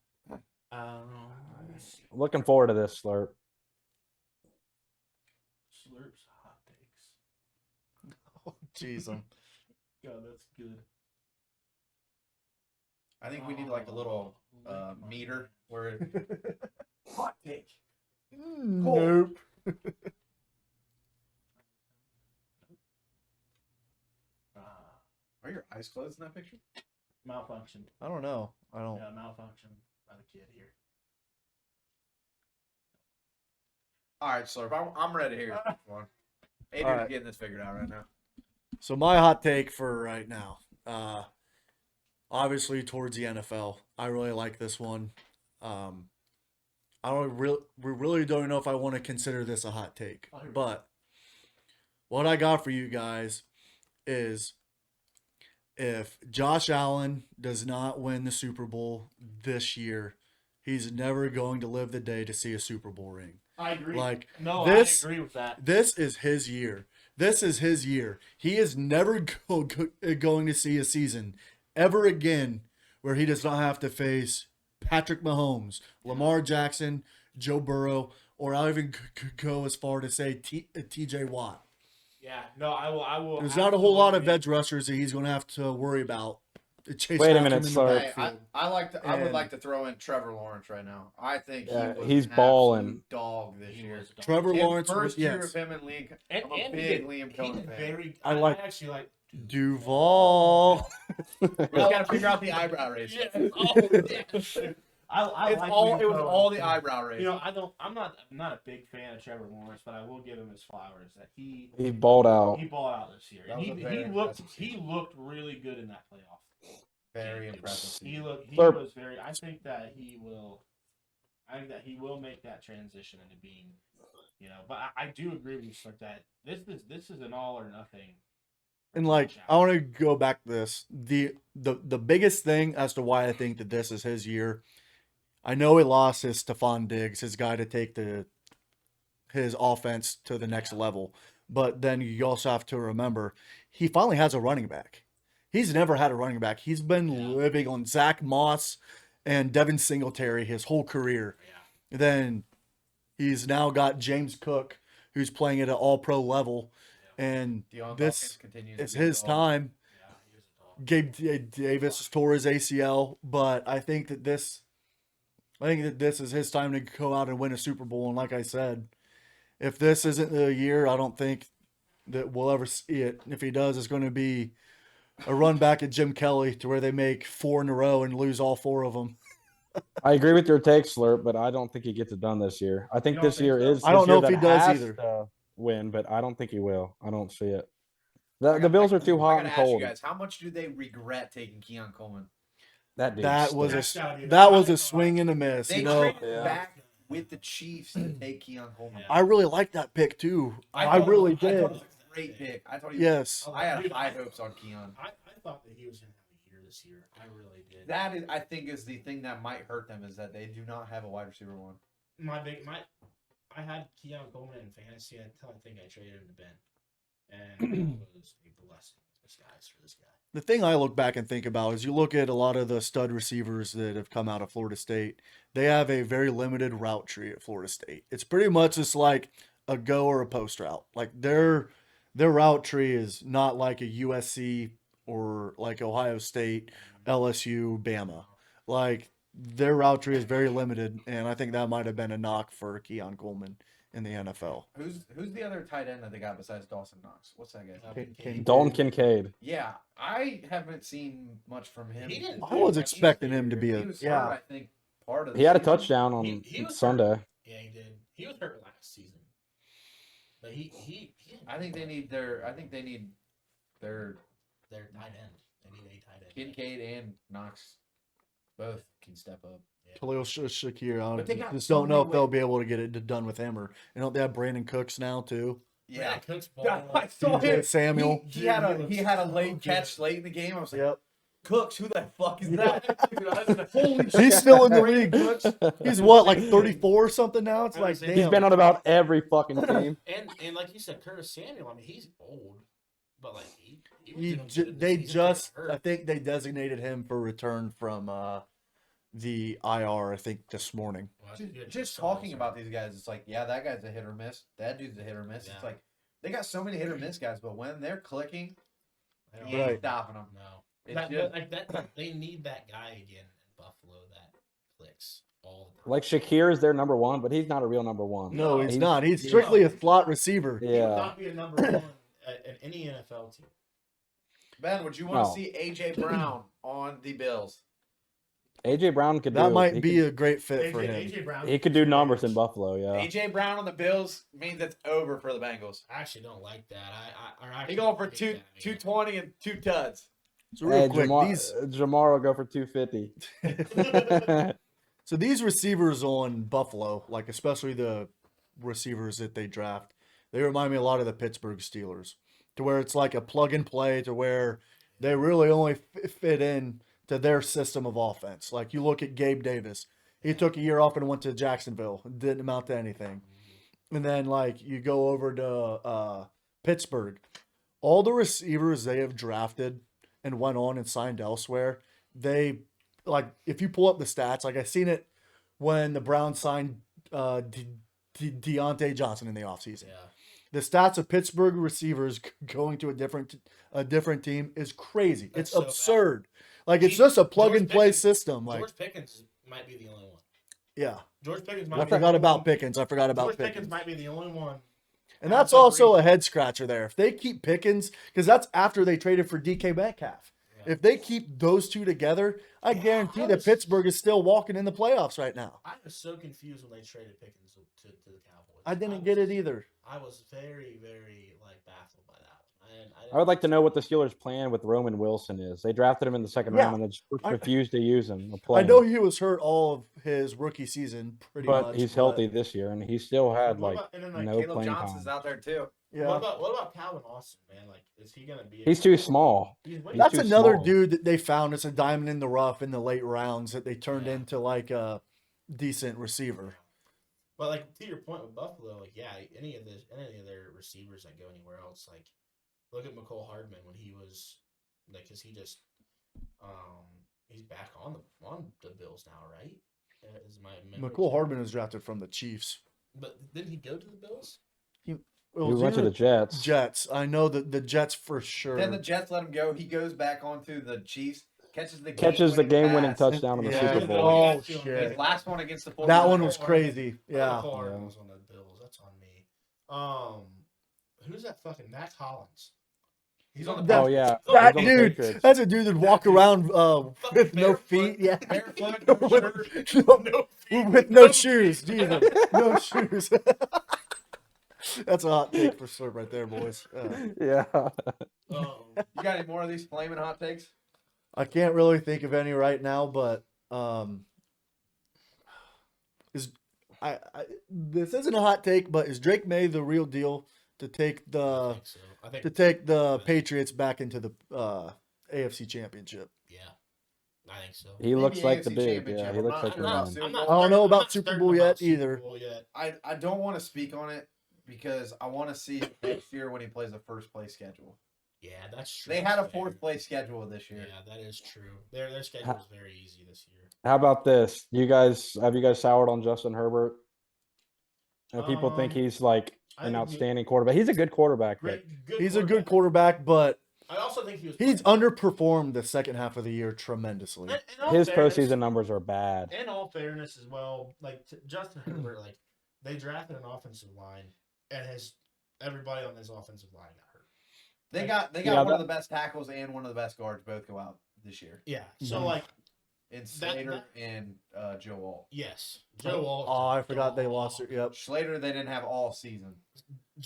Let's see. Looking forward to this, Slurp. Slurp's hot takes. Oh, jeez. God, that's good. I think we need like a little meter where it, hot take. Nope. Are your eyes closed in that picture? Malfunction. I don't know. I don't. Yeah, malfunction by the kid here. All right, Slurp, I'm ready to hear your first one. Adrian's All right. getting this figured out right now. So my hot take for right now, obviously towards the NFL, I really like this one. I we really don't know if I want to consider this a hot take, Oh, here we but what I got for you guys is if Josh Allen does not win the Super Bowl this year, he's never going to live the day to see a Super Bowl ring. I agree. Like, No, this- I agree with that. This is his year. This is his year. He is never going to see a season ever again where he does not have to face Patrick Mahomes, Lamar Jackson, Joe Burrow, or I'll even go as far to say T.J. Watt. Yeah, no, I will. There's not a whole lot of absolutely- edge rushers that he's going to have to worry about. Chase Wait a after minute, him in the Slurp. Hey, backfield. I would And- like to throw in Trevor Lawrence right now. I think Yeah, he was he's an balling. absolute dog this He year. was a dog. Trevor His Lawrence, first year yes. of him and Liam. And, I'm a and big he Liam did, Cohen he did fan. very. I like- actually like. Duval. We just got to figure out the eyebrow raise. Yeah. Oh, yeah. I It's like all. Liam It was Cohen. all the eyebrow raise. You know, I'm not a big fan of Trevor Lawrence, but I will give him his flowers that he Balled out. balled out this year. That And was a very he looked impressive he season. looked really good in that playoff. Very impressive. He looked. He Slurp. was very. I think that he will. I think that he will make that transition into being, But I do agree with you, Slurp, that this is an all or nothing. And like, I want to go back to this. The biggest thing as to why I think that this is his year. I know he lost his Stephon Diggs, his guy to take his offense to the next level. But then you also have to remember, he finally has a running back. He's never had a running back. He's been living on Zach Moss and Devin Singletary his whole career. Yeah. Then he's now got James Cook, who's playing at an all-pro level. And Deion this Dawkins continues to it's be a his dog. time. Yeah, he was a dog. Gabe Davis tore his ACL, but I think that this is his time to go out and win a Super Bowl. And like I said, if this isn't the year, I don't think that we'll ever see it. If he does, it's going to be a run back at Jim Kelly to where they make 4 in a row and lose all 4 of them. I agree with your take, Slurp, but I don't think he gets it done this year. I think You don't this think year so? is. I don't his know year if he that does has either. to win, but I don't think he will. I don't see it. I The got- Bills I- are too I hot gotta and ask cold. you guys, how much do they regret taking Keon Coleman? That dude. That was That's gotta be a the- that was a swing and a miss. They You know, traded Yeah. back with the Chiefs to take Keon Coleman. Yeah. I really like that pick too. I thought- really I thought did. it was a great pick. I thought he. Yes. I had high hopes on Keon. I thought that he was going to have a year this year. I really did. That is, I think, is the thing that might hurt them is that they do not have a wide receiver one. I had Keon Coleman in fantasy until I think I traded him to Ben, and it was a blessing in disguise for this guy. The thing I look back and think about is you look at a lot of the stud receivers that have come out of Florida State. They have a very limited route tree at Florida State. It's pretty much just like a go or a post route. Like their route tree is not like a USC or like Ohio State, LSU, Bama. Like their route tree is very limited, and I think that might have been a knock for Keon Coleman in the NFL. Who's the other tight end that they got besides Dawson Knox? What's that guy's name? Can- Dalton Kincaid. Yeah, I haven't seen much from him. He didn't I was expecting him to be He a was yeah. hurt, I think part of the He had a season. touchdown on He was Sunday. hurt. Yeah, he did. He was hurt last season. But he I think they need their their tight end. They need a tight end. Kincaid and Knox both can step up. Khalil Shakir. I But they got just so don't know many if they'll be able to get it done with him. Or don't they have Brandon Cooks now too? Yeah, Cook's I saw DJ him. Samuel. He had a Dude, he late looks so catch good. late in the game. I was like, Yep. Cooks, who the fuck is that? Dude, I was like, holy shit. He's still in the Brandon league. Cooks. He's what, like 34 or something now? It's I like, was damn. saying, He's been on about every fucking team. and like you said, Curtis Samuel. I mean, he's old, but like he was He doing ju- good in the they season. just, Hurt. I think they designated him for return from the IR, I think, this morning. Well, that's good. Just Somebody's talking hurt. about these guys, it's like, yeah, that guy's a hit or miss. That dude's a hit or miss. Yeah. It's like they got so many hit or miss guys, but when they're clicking, They don't- he ain't Right. stopping them. No, It's that, just- like that. They need that guy again in Buffalo that clicks all the time. Like Shakir is their number one, but he's not a real number one. No, No, he's he's- not. He's strictly a slot receiver. He would Yeah. not be a number one at any NFL team. Ben, would you want to No. see AJ Brown on the Bills? AJ Brown could That do. might he be a great fit for him. AJ Brown. He could do numbers in Buffalo. Yeah. AJ Brown on the Bills means it's over for the Bengals. I actually don't like that. He going for 220 and 2 tuds. So real Hey, quick, Jamar will go for 250. so these receivers on Buffalo, like especially the receivers that they draft, they remind me a lot of the Pittsburgh Steelers, to where it's like a plug and play, to where they really only fit in to their system of offense. Like you look at Gabe Davis, he took a year off and went to Jacksonville, didn't amount to anything. And then like you go over to Pittsburgh, all the receivers they have drafted and went on and signed elsewhere, they like if you pull up the stats, like I seen it when the Browns signed Deontay Johnson in the offseason. Yeah. The stats of Pittsburgh receivers going to a different team is crazy. That's It's so bad. absurd. Like it's just a plug George and play Pickens- system. Like George Pickens might be the only one. yeah, George Pickens might I be the forgot only about one. Pickens. I forgot about George Pickens Pickens. might be the only one. And that's also a head scratcher there. If they keep Pickens, because that's after they traded for DK Metcalf. Yeah. If they keep those two together, I guarantee that Pittsburgh is still walking in the playoffs right now. I was so confused when they traded Pickens to the Cowboys. I didn't get it either. I was very, very like baffled by that one. I would like to know what the Steelers' plan with Roman Wilson is. They drafted him in the second Yeah. round and then just I- refused to use him. Or play I know him. he was hurt all of his rookie season, pretty But much. he's healthy this year, and he still had What like about- and then, like, no Caleb playing Johnson's time. out there too. Yeah, What about Calvin Austin, man? Like, is he gonna be? He's too small. He's way he's that's too another small. dude that they found. It's a diamond in the rough in the late rounds that they turned Yeah. into like a decent receiver. But like to your point with Buffalo, like yeah, any of their receivers that go anywhere else, like look at McCole Hardman when he was like, cause he just he's back on the Bills now, right? Is my memory McCole correct? Hardman was drafted from the Chiefs. But didn't he go to the Bills? It He was went to either the Jets. Jets. I know that the Jets for sure. Then the Jets let him go. He goes back onto the Chiefs, catches the game-winning pass. touchdown in the Yeah. Super Bowl. Oh, His shit. His last one against the 49ers. That one was crazy. Yeah. McCole Hardman was on the Bills. That's on me. Who's that fucking Max Hollins? He's on the That- Oh yeah, That He's on the dude, Patriots. that's a dude that walk around with no barefoot, feet. Yeah. barefoot, no With- shirt, no feet, with no shoes. Jesus. No shoes. That's a hot take for sure right there, boys. Yeah. You got any more of these flaming hot takes? I can't really think of any right now, but this isn't a hot take, but is Drake May the real deal to take I the think so. I think Patriots back into the AFC Championship? yeah, I think so. He looks Maybe like the AFC big. Championship. Yeah, he I'm looks not like sure the about man. Super I'm not Bowl. I don't know certain- about I'm not Super certain Bowl about yet Super either. Bowl yet. I don't want to speak on it because I want to see him next year when he plays a first place schedule. Yeah, that's true. They had a That's fair. fourth place schedule this year. Yeah, that is true. Their schedule is very easy this year. How about this? Have you guys soured on Justin Herbert? People think he's like I an think outstanding quarterback. He's a good quarterback. But He's a good quarterback, but I also think he was. he's underperformed the second half of the year tremendously. In all his fairness- postseason numbers are bad. In all fairness, as well, like Justin Herbert, like they drafted an offensive line, and everybody on his offensive line got hurt. They got Yeah, one of the best tackles and one of the best guards both go out this year. Yeah. So Mhm. like, in Slater and Joe Alt. Yes, Joe Alt. Oh, I forgot they lost it. Yep. Slater they didn't have all season.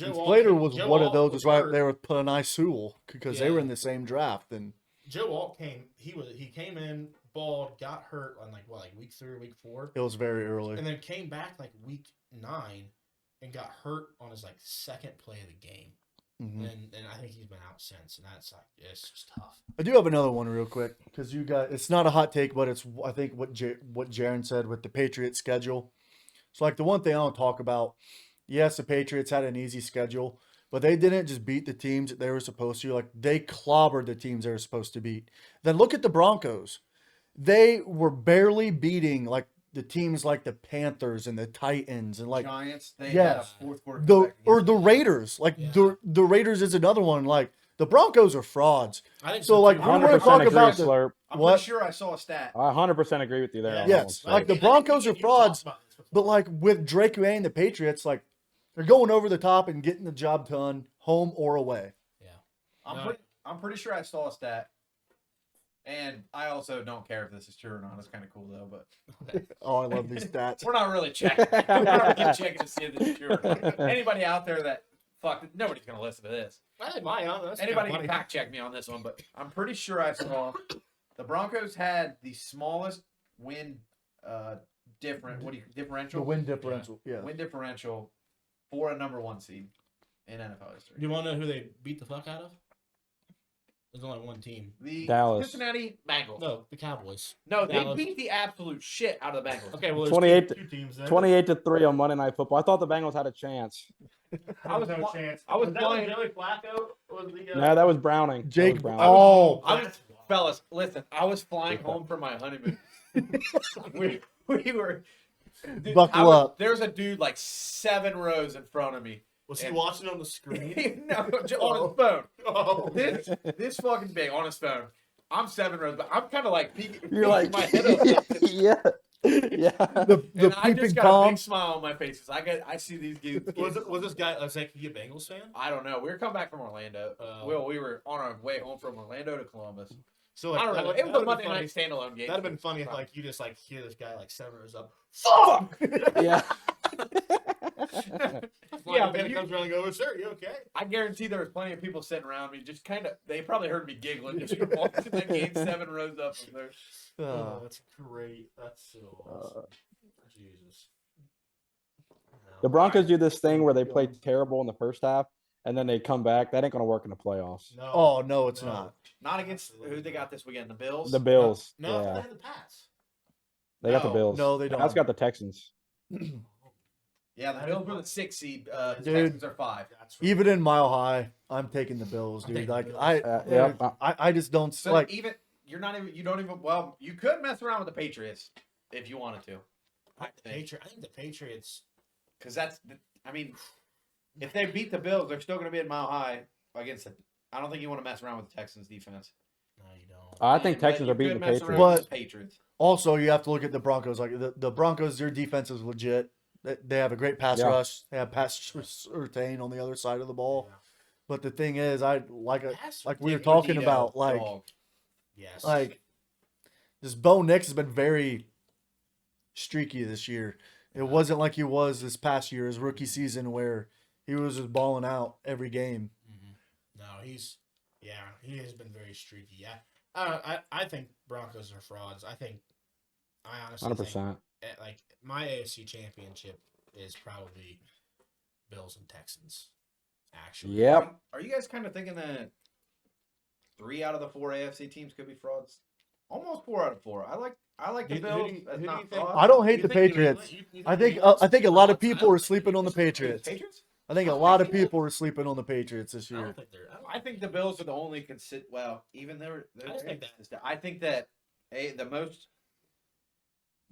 And Slater was Joe one of Alt those. was That's right hurt. there with Panay Sewell because they were Yeah. in the same draft. And Joe Alt came. He came in bald, got hurt on like week 3 or week 4, it was very early. and then came back like week 9 and got hurt on his like second play of the game. Mhm. And I think he's been out since, and that's like it's just tough. I do have another one real quick because you got. It's not a hot take, but it's I think what Jaron said with the Patriots schedule. So like the one thing I don't talk about. Yes, the Patriots had an easy schedule, but they didn't just beat the teams that they were supposed to. Like they clobbered the teams they were supposed to beat. Then look at the Broncos. They were barely beating like the teams like the Panthers and the Titans and like Giants, they yes. had a fourth quarter the comeback or against the Raiders. Like Yeah. the Raiders is another one. Like the Broncos are frauds. I think So, like, too. we wanna 100% talk agree, about the- Slurp. I'm What? pretty sure I saw a stat. I 100% agree with you there. Yeah. on that Yes, one, like the Slurp. Broncos are You talked frauds, about this before. but like with Drake May and the Patriots, like they're going over the top and getting the job done, home or away. I'm pretty sure I saw a stat. And I also don't care if this is true or not. It's kind of cool though, but Oh, I love these stats. we're not really checking. We're not really checking to see if this is true or not. Anybody out there that nobody's gonna listen to this. I think my that's Anybody kinda can funny. fact check me on this one, but I'm pretty sure I saw the Broncos had the smallest win differential. The win differential, yeah. Win differential for a number 1 seed in NFL history. Do you want to know who they beat the fuck out of? There's only one team. The Dallas. Cincinnati Bengals. No, the Cowboys. No, they Dallas. beat the absolute shit out of the Bengals. Okay, well, there's 28 two teams then. 28-3 on Monday Night Football. I thought the Bengals had a chance. I was no fly- chance. I was that flying- Joey Flacco? Was the, No, that was Browning. Jake- That was Browning. oh, Fellas, listen, I was flying home from my honeymoon. we were. Dude, Buckle up. There's a dude like 7 rows in front of me. Was he And- watching on the screen? No, on his phone. Oh. This fucking big on his phone. I'm 7 rows, but I'm kind of like peeking, You're like, my head up. yeah, yeah. The And I peeping just got a Tom. big smile on my face because I see these dudes. Was this guy a he a Bengals fan? I don't know. We were coming back from Orlando. We were on our way home from Orlando to Columbus. So I don't know. It was a Monday night standalone game. That'd have been funny if like you just like hear this guy like 7 rows up. Fuck! Yeah. Yeah, Flying but man you- comes running over. Sir, you okay? I guarantee there was plenty of people sitting around me, just kind of. They probably heard me giggling just from watching that game 7 rows up from there. Oh, that's great. That's so awesome. Jesus. The Broncos do this thing where they play terrible in the first half and then they come back. That ain't gonna work in the playoffs. No. Oh no, it's No. not. Not against who they got this weekend. The Bills. The Bills. No, they Yeah, had the Pats. they got the No. Bills. No, they don't. That's got the Texans. Yeah, the Bills were the 6th seed. The Dude. Texans are 5. That's right. Even in Mile High, I'm taking the Bills, dude. taking the Like Bills. Yeah. I just don't So like. even you don't even. Well, you could mess around with the Patriots if you wanted to. I think I think the Patriots. because I mean, if they beat the Bills, they're still going to be at Mile High against it. I don't think you want to mess around with the Texans defense. No, you don't. I think But Texans you are beating the could mess around Patriots. with the Patriots. Also, you have to look at the Broncos. Like the Broncos, their defense is legit. They have a great pass Yeah. rush. They have pass Surtain on the other side of the ball. But the thing is, I like a, Pass like we were Dick talking Rodito, about, like dog. Yes. this Bo Nix has been very streaky this year. It wasn't like he was this past year, his rookie season, where he was just balling out every game. No, he has been very streaky. Yeah. I think Broncos are frauds. I honestly 100%. think, like my AFC championship is probably Bills and Texans. Actually. Yep. Are you guys kind of thinking that 3 out of the 4 AFC teams could be frauds? Almost 4 out of 4. I like the Who do Bills. you- That's who do not you think- frauds. I don't hate You the think New Patriots. England- you I New think England's I think a lot of frauds? people are sleeping on the Patriots. Patriots? I think a lot of people are sleeping on the Patriots this I year. don't think they're. I think the Bills are the only consider. Well, even they're I just think I think that the most.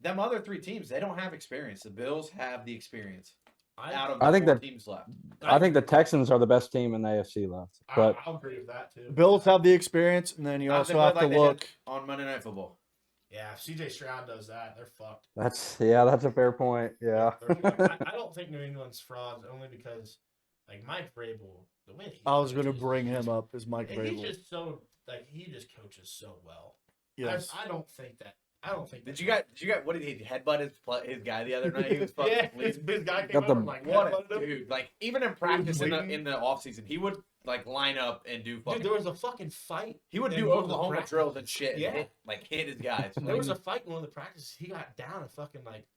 Them other 3 teams, they don't have experience. The Bills have the experience out of the I think 4 that- teams left. I think the Texans are the best team in the AFC left. But I'll agree with that too. Bills have the experience, and then you Not also they have play to like they look. did on Monday Night Football. Yeah, if CJ Stroud does that, they're fucked. that's a fair point. Yeah. They're fucked. I don't think New England's frauds only because, like Mike Vrabel, the way he I was going to coaches, bring he's- him up as Mike He's Vrabel. just so he just coaches so well. Yes. I don't think that I don't think. Did you guys? What did he headbutt his guy the other night? He was fucking Yeah, bleeding. his guy came Got over the- and like What headbutted a him. dude! Like even in practice in bleeding. the off season, he would like line up and do fucking. Dude, there was a fucking fight. He would in do one of the Oklahoma practices. drills and shit. And Yeah. hit his guys. There was a fight in one of the practices. He got down and fucking like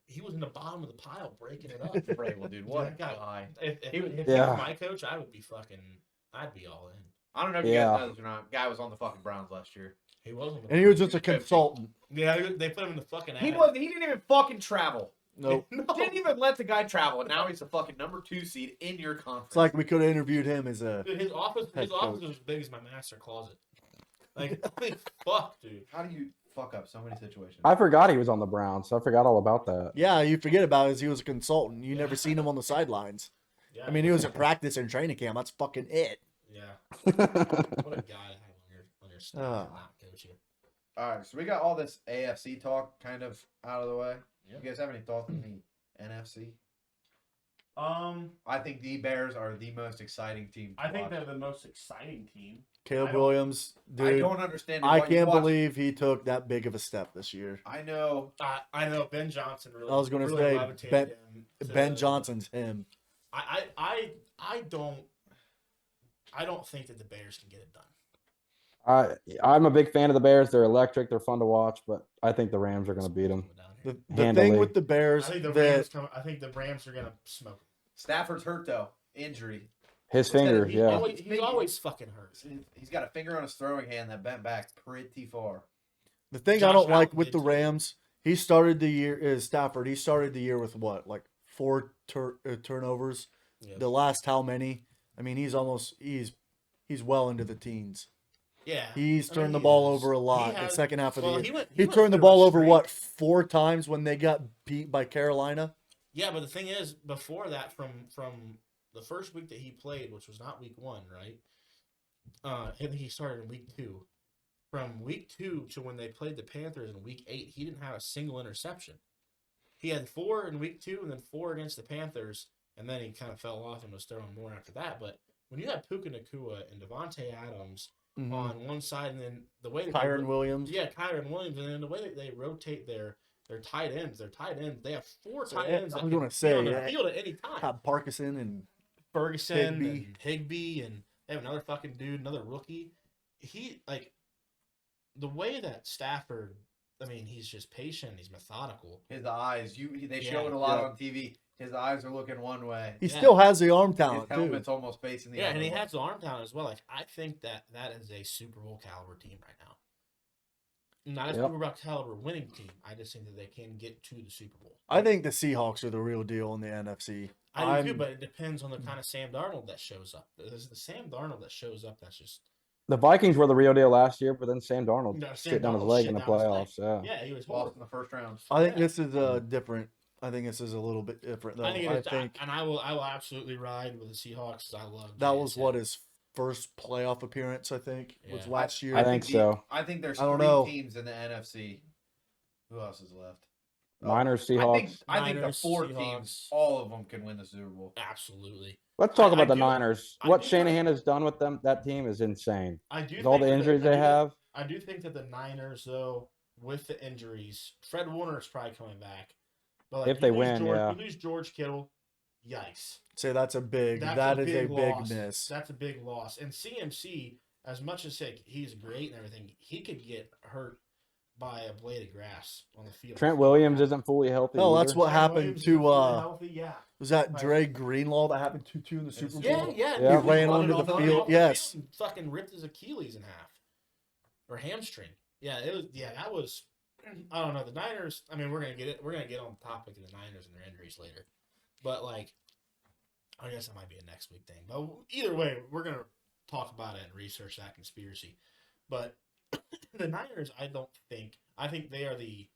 he was in the bottom of the pile breaking it up. Vrabel, dude. What a That guy- guy. If He he was- was Yeah. my coach, I would be fucking. I'd be all in. I don't know if you Yeah. guys know this or not. Guy was on the fucking Browns last year. He wasn't. And he was just a consultant. Yeah, they put him in the fucking. He attic. was. He didn't even fucking travel. Nope. No. Didn't even let the guy travel, and now he's the fucking number 2 seed in your conference. It's like we could have interviewed him as a. Dude, his office Head was coach. as big as my master closet. Like, fuck, dude. How do you fuck up so many situations? I forgot he was on the Browns. I forgot all about that. Yeah, you forget about it as he was a consultant. You never seen him on the sidelines. Yeah. I mean, he was at practice and training camp. That's fucking it. Yeah. What a guy to have on your staff Ah. and not coach you. All right, so we got all this AFC talk kind of out of the way. Yep. You guys have any thoughts on the NFC? Um, I think the Bears are the most exciting team. To I think watch. they're the most exciting team. Caleb I don't- Williams, I dude. don't understand. I why you can't watch- believe he took that big of a step this year. I know. I know Ben Johnson really. I was gonna really say, levitated Ben- him to- Ben Johnson's him. I don't think that the Bears can get it done. I'm a big fan of the Bears. They're electric. They're fun to watch, but I think the Rams are going to beat them. The Handily. thing with the I Bears think the that Rams are gonna smoke. Stafford's hurt though, injury. His Instead of- fingers, he yeah. always- He's always fucking hurt. He's got a finger on his throwing hand that bent back pretty far. the thing I Josh don't like Allen with did the too. Rams, he started the year is Stafford. He started the year with what, like 4 turnovers. Yeah. The last how many? I mean, he's well into the teens. Yeah. He's I turned mean, the he ball is. over a lot He the has- second half of well, the year. he He went turned the through ball a over streak. what 4 times when they got beat by Carolina. Yeah, but the thing is, before that, from the first week that he played, which was not week 1, right? I think he started in week 2. From week 2 to when they played the Panthers in week 8, he didn't have a single interception. He had 4 in week 2 and then 4 against the Panthers, and then he kind of fell off and was throwing more after that. But when you have Puka Nacua and Devontae Adams on one side, and then the way that they Kyron Williams. yeah, Kyron Williams, and then the way that they rotate their tight ends, they have 4 So, tight yeah, ends. I that was can gonna be say, on the yeah. field at any time. Have Parkinson and Ferguson Higbee. and Higbee, and they have another fucking dude, another rookie. He like the way that Stafford. I mean, he's just patient. He's methodical. His eyes, they Yeah, show it a lot yeah. on TV. His eyes are looking one way. he Yeah. still has the arm His talent too. helmet's almost facing the Yeah, other and he way. has the arm talent as well. Like I think that is a Super Bowl caliber team right now. Not a Yep. Super Bowl caliber winning team. I just think that they can get to the Super Bowl. I think the Seahawks are the real deal in the NFC. I do too, I'm- but it depends on the kind of Sam Darnold that shows up. There's the Sam Darnold that shows up that's just The Vikings were the real deal last year, but then Sam Darnold No, Sam shit down his Darnold leg shit in the down his leg. playoffs. Yeah. yeah, he was Lost horrible. in the first round. I think Yeah. this is different. I think this is a little bit different though. I think, I it is, think and I will absolutely ride with the Seahawks. 'Cause I love that was JSN. what his first playoff appearance. I think was Yeah. last year. I think so. I think there's I don't 3 know. teams in the NFC. Who else is left? Niners, I think Seahawks. I think the Niners, 4 Seahawks. teams, all of them can win the Super Bowl. Absolutely. Let's talk I about the do- Niners. I What do- Shanahan has done with that team is insane. I do. With all the think that injuries I they do- have. I do think that the Niners, though, with the injuries, Fred Warner is probably coming back. But like, If they you lose win, George, yeah. you lose George Kittle. Yikes. Say that's a big. That's That is a big loss. miss. That's a big loss. And CMC, as much as he's great and everything, he could get hurt by a blade of grass on the field. Trent Williams isn't fully healthy. No, that's either. what Trent happened Williams to is fully healthy, yeah. was that Right. Dre Greenlaw that happened to in the Super Bowl? Yeah. Yeah. He ran onto the off field. Yes. and fucking ripped his Achilles in half, or hamstring. Yeah, it was. Yeah, that was. I don't know. The Niners. I mean, we're gonna get it. We're gonna get on the topic of the Niners and their injuries later, but like, I guess that might be a next week thing. But either way, we're gonna talk about it and research that conspiracy. But the Niners, I think they are the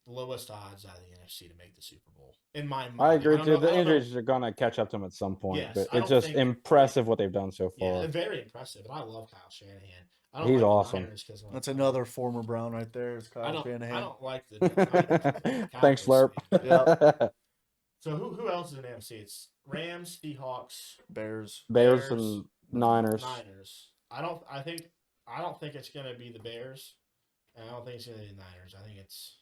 lowest odds out of the NFC to make the Super Bowl. In my mind, I agree don't too. know- The I don't know- injuries are gonna catch up to them at some point, Yes, but I it's don't just think- impressive what they've done so Yeah, far. very impressive. And I love Kyle Shanahan. I don't He's like the awesome. Niners 'cause when- That's another former Brown right there. Is I Kyle don't. Shanahan. I don't like the. Thanks, Slurp. Yeah. So who else is in NFC? It's Rams, Seahawks, Bears. Bears Bears, and Niners. Niners. I don't think it's gonna be the Bears. I don't think it's gonna be the Niners. I think it's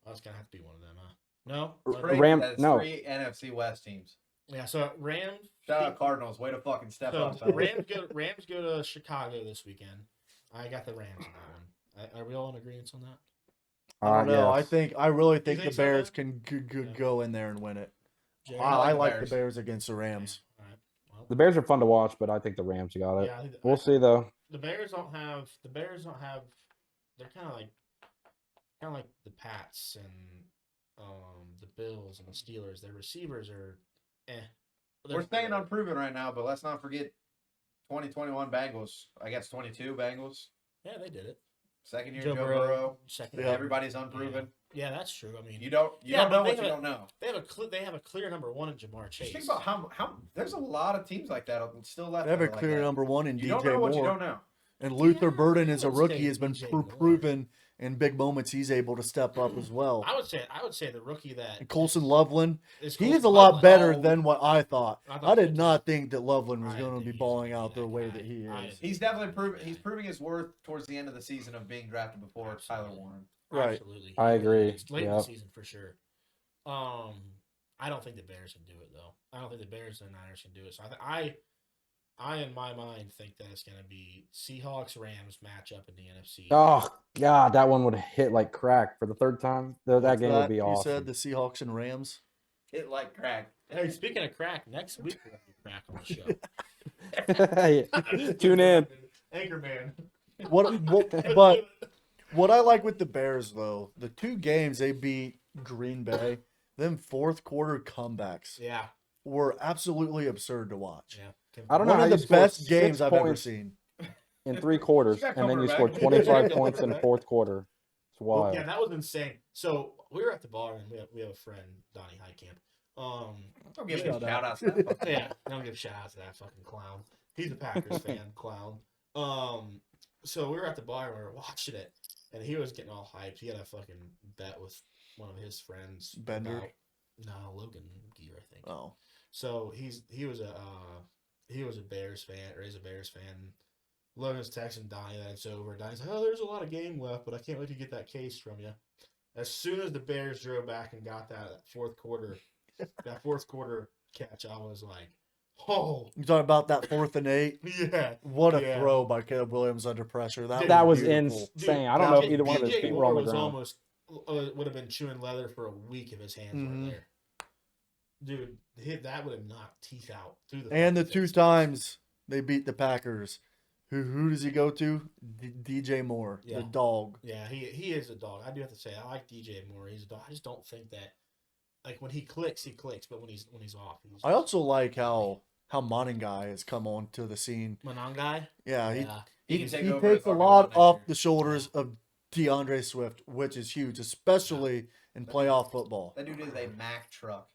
gonna have to be one of them, huh? No. Crazy Ram- that it's no. 3 NFC West teams. Yeah. So Rams. Shout out Cardinals. Way to fucking step So up, fellas. Rams go to Chicago this weekend. I got the Rams in that one. Are we all in agreement on that? I don't know. Yes. I really think think the so, Bears man? can Yeah. go in there and win it. Jay? I the like Bears. the Bears against the Rams. All right. Well, The Bears are fun to watch, but I think the Rams got it. yeah, I think We'll see though. the Bears don't have. They're kind of like the Pats and the Bills and the Steelers. Their receivers are, We're staying unproven right now, but let's not forget 2021 Bengals. I guess 22 Bengals. Yeah, they did it. Second year Joe Joe Burrow, Burrow. second. Yeah. year. Everybody's unproven. Yeah, that's true. I mean, You don't Yeah, know but what they you have don't know. they have a clear number one in Jamar Chase. Just think about how there's a lot of teams like that still left. They have a like clear that. number one in You don't DJ know what you Moore. don't know. And Luther Yeah, Burden I as a would rookie say has been DJ Moore. proven in big moments he's able to step up as well. I would say the rookie that And Colson Loveland, is he is Colson a lot Loveland. better Oh. than what I thought. I thought I did so, too. not think that Loveland was I going didn't to be think he was balling gonna out be the that way guy. that he I is. didn't. He's definitely proving his worth towards the end of the season of being drafted before Tyler Absolutely. Warren. Right. Absolutely. I agree. It's late in the Yep. season for sure. I don't think the Bears can do it though. I don't think the Bears and the Niners can do it. So I in my mind think that it's going to be Seahawks Rams matchup in the NFC. Oh God, that one would hit like crack for the third time. That What's game would be You awesome. said the Seahawks and Rams. Hit like crack. Hey, speaking of crack, next week we're going to crack on the show. Tune in. Anchorman. But what I like with the Bears though, the 2 games they beat Green Bay, them fourth quarter comebacks Yeah. were absolutely absurd to watch. Yeah. I don't know One how of you the scored best 6 games I've ever points seen. in 3 quarters, You got and then you quarterback. scored 25 points in the fourth quarter. It's Well, wild. yeah, that was insane. So we were at the bar and we have a friend, Donnie Highcamp. Don't give Shout any out. shout outs. to that fucker. Yeah, don't give shout out to that fucking clown. He's a Packers fan, clown. So we were at the bar and we were watching it, and he was getting all hyped. He had a fucking bet with one of his friends. Bender? Logan Gear, I think. Oh. So he was a Bears fan, or is a Bears fan. Logan's texting Donnie that it's over. Donnie's like, "Oh, there's a lot of game left, but I can't wait to get that case from you." As soon as the Bears drove back and got that fourth quarter catch, I was like, "Oh, You talking about that 4th and 8? yeah." What a Yeah. throw by Caleb Williams under pressure. That was beautiful. insane. I don't know if either one of those DJ feet were on Moore the was ground. almost would have been chewing leather for a week if his hands Mhm. weren't there. Dude, that would have knocked teeth out through the. And the fucking 2 face. times they beat the Packers. Who does he go to? DJ Moore, Yeah. the dog. Yeah, he is a dog. I do have to say, I like DJ Moore. He's a dog. I just don't think that, like, when he clicks, but when he's off, he's I also like how Moningai has come on to the scene. Monangai. Yeah, Yeah, He he can take over takes the a fucking lot world next off year. the shoulders of DeAndre Swift, which is huge, especially in playoff football. That dude is a Mack truck.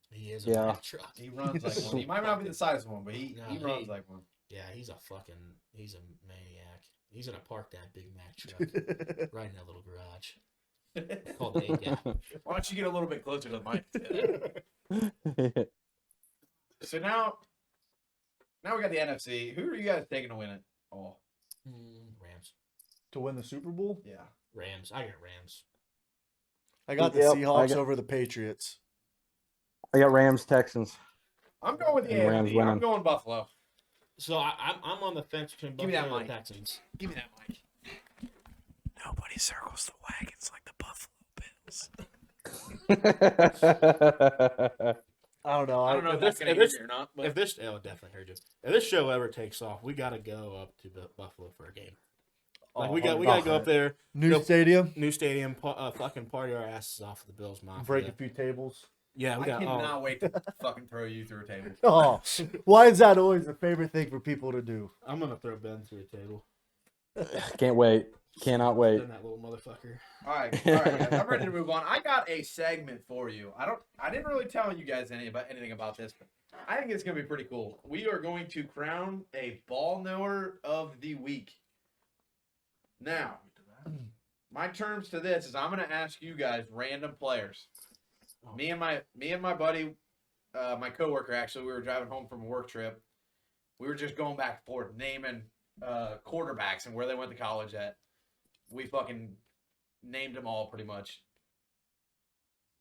he is a Yeah. Mack truck. He runs like one. He might not be the size of one, but he No, runs he- like one. Yeah, he's a maniac. He's gonna park that big Mack truck right in that little garage. Called the A-gap. Why don't you get a little bit closer to the mic? So now we got the NFC. Who are you guys taking to win it? Oh, Rams. To win the Super Bowl, yeah. Rams. I got Rams. I got the Yep, Seahawks over the Patriots. I got Rams, Texans. I'm going with the And Rams AFC. I'm winning. going Buffalo. So I'm on the fence between Give me that Buffalo and the mic. Texans. Give me that mic. Nobody circles the wagons like the Buffalo Bills. I don't know. I don't know if if that's this- going if to this- hear you or not, but If this, oh, it definitely heard you. If this show ever takes off, we gotta go up to Buffalo for a game. Like we gotta go up there, New Nope. stadium, new stadium, fucking party our asses off of the Bills Mafia. break a few tables. Yeah, we I got. cannot wait to fucking throw you through a table. Oh, why is that always a favorite thing for people to do? I'm gonna throw Ben through a table. Can't wait. Cannot wait. Then that little motherfucker. All right, guys, I'm ready to move on. I got a segment for you. I didn't really tell you guys anything about this, but I think it's gonna be pretty cool. We are going to crown a ball knower of the week. Now, my terms to this is I'm gonna ask you guys random players. Me and my buddy, my coworker, actually, we were driving home from a work trip. We were just going back and forth naming quarterbacks and where they went to college at. We fucking named them all pretty much.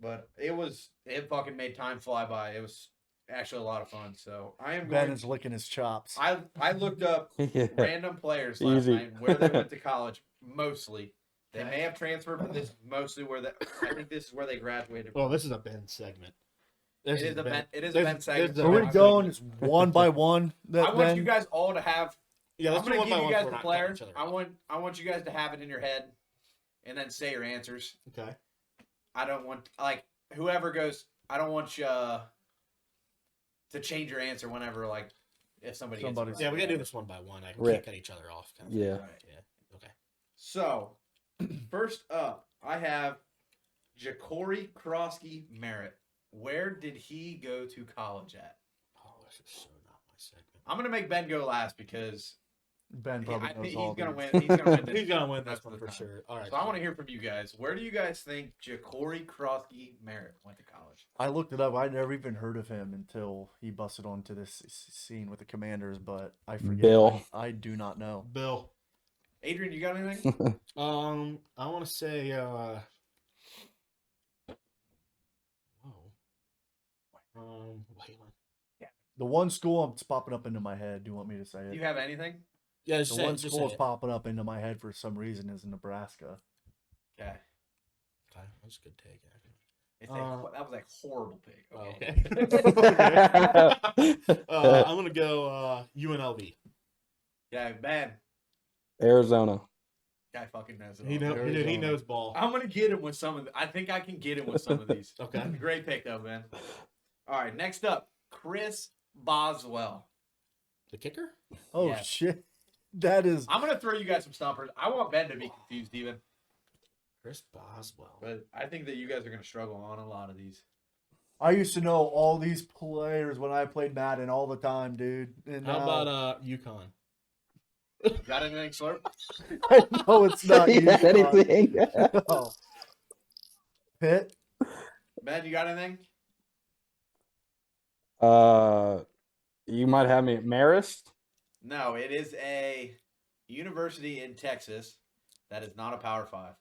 But it fucking made time fly by. It was actually a lot of fun. So I am Ben going. is licking his chops. I looked up Yeah. random players last Easy. night where they went to college. Mostly, they Okay. may have transferred, but this is mostly where I think this is where they graduated. Well, this is a Ben segment. It is a Ben. It is a There's- Ben segment. there's Are a we Ben going segment. just one by one? I want Ben? you guys all to have. Yeah, I'm let's do gonna one give by you one guys so the we're not player. cutting each other I off. want you guys to have it in your head, and then say your answers. Okay. I don't want like whoever goes. I don't want you to change your answer whenever like if somebody. Gets it Somebody's- right. Yeah, we gotta do this one by one. I Right. can't cut each other off. Kind of thing. Yeah. Right. Yeah. Okay. So, first up, I have Ja'Cory Krosky Merritt. Where did he go to college at? Oh, this is so not my segment. I'm gonna make Ben go last because Ben probably I knows think all he's gonna these. win. He's gonna win. This He's gonna win most this of one the for time. sure. All right. So I want to hear from you guys. Where do you guys think Ja'Cory Krosky Merritt went to college? I looked it up. I never even heard of him until he busted onto this scene with the Commanders, but I forget. Bill. I do not know. Bill. Adrian, you got anything? I want to say. Whoa. Wait. The one school that's popping up into my head. Do you want me to say Do it? you have anything? Yeah, The just say, one just school say that's it. popping up into my head for some reason is Nebraska. Okay. Okay, that's a good take. Actually. That was a horrible pick. Oh, Okay. okay. I'm gonna go UNLV. Yeah, man. Arizona. Guy fucking knows it. He all. he knows ball. I'm gonna get him with some of. I think I can get him with some of these. Okay. Great pick though, man. All right, next up, Chris Boswell. The kicker? Oh Yeah. shit, that is. I'm gonna throw you guys some stompers. I want Ben to be confused even, Chris Boswell. but I think that you guys are gonna struggle on a lot of these. I used to know all these players when I played Madden all the time, dude. And How now- about UConn? Got anything, Slurp? I know it's not You you. got anything? Oh. Pitt. Ben, you got anything? You might have me at Marist. No, it is a university in Texas that is not a Power 5.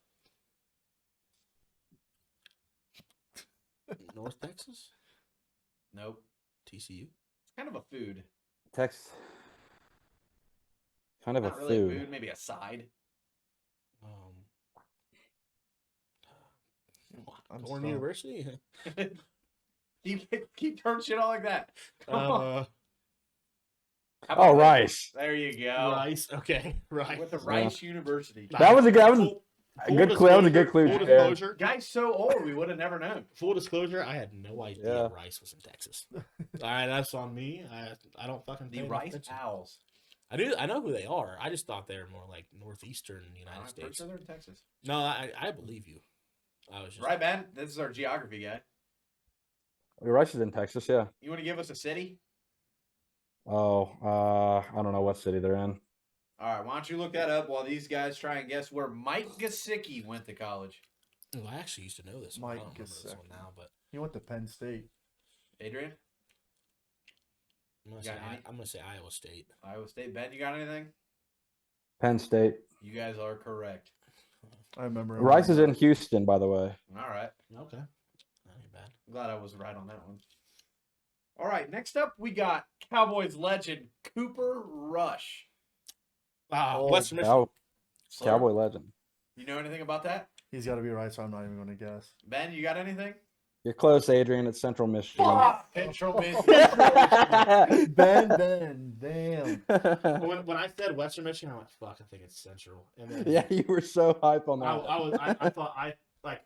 North Texas? Nope. TCU? It's kind of a food. Texas. Kind of Not a really food. a food, maybe a side. I'm Corn stumped. University? keep turning shit out like that. Come on. How about Oh, that? Rice. There you go. Rice. Okay, Rice. With the Rice University. That was a good. That was Full a good clue. That was a good clue. Full Yeah. disclosure. Guy's so old, we would have never known. Full disclosure, I had no idea Yeah. Rice was in Texas. All right, that's on me. I don't fucking The pay enough Rice attention. Owls. I know who they are. I just thought they were more like northeastern United I'm pretty States. sure they're in Texas. No, I believe you. I was just Right, Ben? This is our geography guy. Rice is in Texas. Yeah. You want to give us a city? Oh, I don't know what city they're in. All right, why don't you look that up while these guys try and guess where Mike Gesicki went to college? Oh, I actually used to know this one. I Mike don't remember this one Gesicki. now, but He went to Penn State. Adrian? I'm gonna, Got say, any? I'm gonna say Iowa State. Iowa State. Ben, you got anything? Penn State. You guys are correct. I remember. him. Rice is in Houston, by the way. All right. Okay, that ain't bad. I'm glad I was right on that one. All right, next up we got Cowboys legend Cooper Rush. Ah, Oh, Western Michigan. Cow- Slurp, Cowboy legend. You know anything about that? He's got to be right, so I'm not even going to guess. Ben, you got anything? You're close, Adrian. It's Central Michigan. Central Michigan. Ben, damn. When I said Western Michigan, I went, "Fuck, I think it's Central." And then Yeah, you were so hype on that. I thought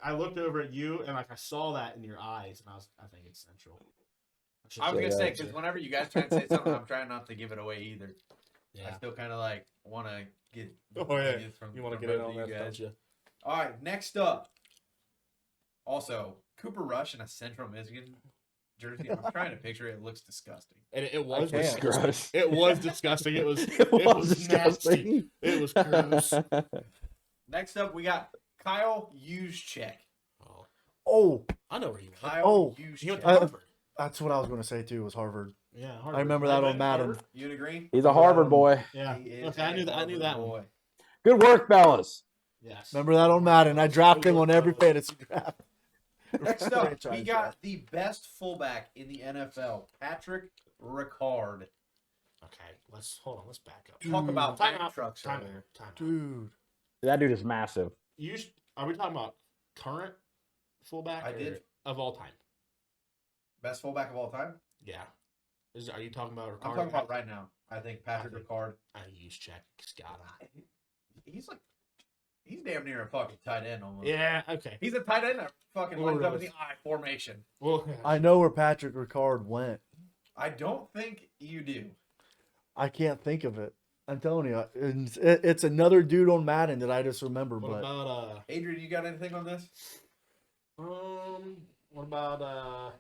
I looked over at you and I saw that in your eyes, and I think it's Central. I was Yeah, gonna say yeah. because whenever you guys try and say something, I'm trying not to give it away either. I Yeah. still kind of like want to get. Oh yeah. ideas from- You want to from get in both on of that, you don't guys. you? All right, next up. Also, Cooper Rush in a Central Michigan jersey. I'm trying to picture it. It looks disgusting. And it was can't. It's disgusting. gross. It was disgusting. It was It was nasty. disgusting. It was gross. Next up, we got Kyle Juszczyk. Oh, Oh, I know where he went. Kyle Oh. He went Juszczyk. to I- Harvard. that's what I was going to say too. Was Harvard. Yeah, I Harvard. remember that on Madden. You agree? He's a Harvard boy. Yeah. He is Okay, I knew a that. I knew that Harvard one. boy. Good work, fellas. Yes. Remember that on Madden? I drafted him on every fantasy draft. Next up, we Franchise got draft. the best fullback in the NFL, Patrick Ricard. Okay, let's hold on. Let's back up. Talk about Time Mack out. trucks Time earlier. out. Time out. Dude. That dude is massive. Are we talking about current fullback? I or did. Of all time. Best fullback of all time? Yeah. Are you talking about Ricardo? I'm talking about right now. I think Patrick Ricard. I use check. Got him. He's damn near a fucking tight end almost. Yeah. Okay. He's a tight end that fucking Well, lines up in really. the I formation. Well, I know where Patrick Ricard went. I don't think you do. I can't think of it. I'm telling you, it's another dude on Madden that I just remember. What But about Adrian, you got anything on this? what about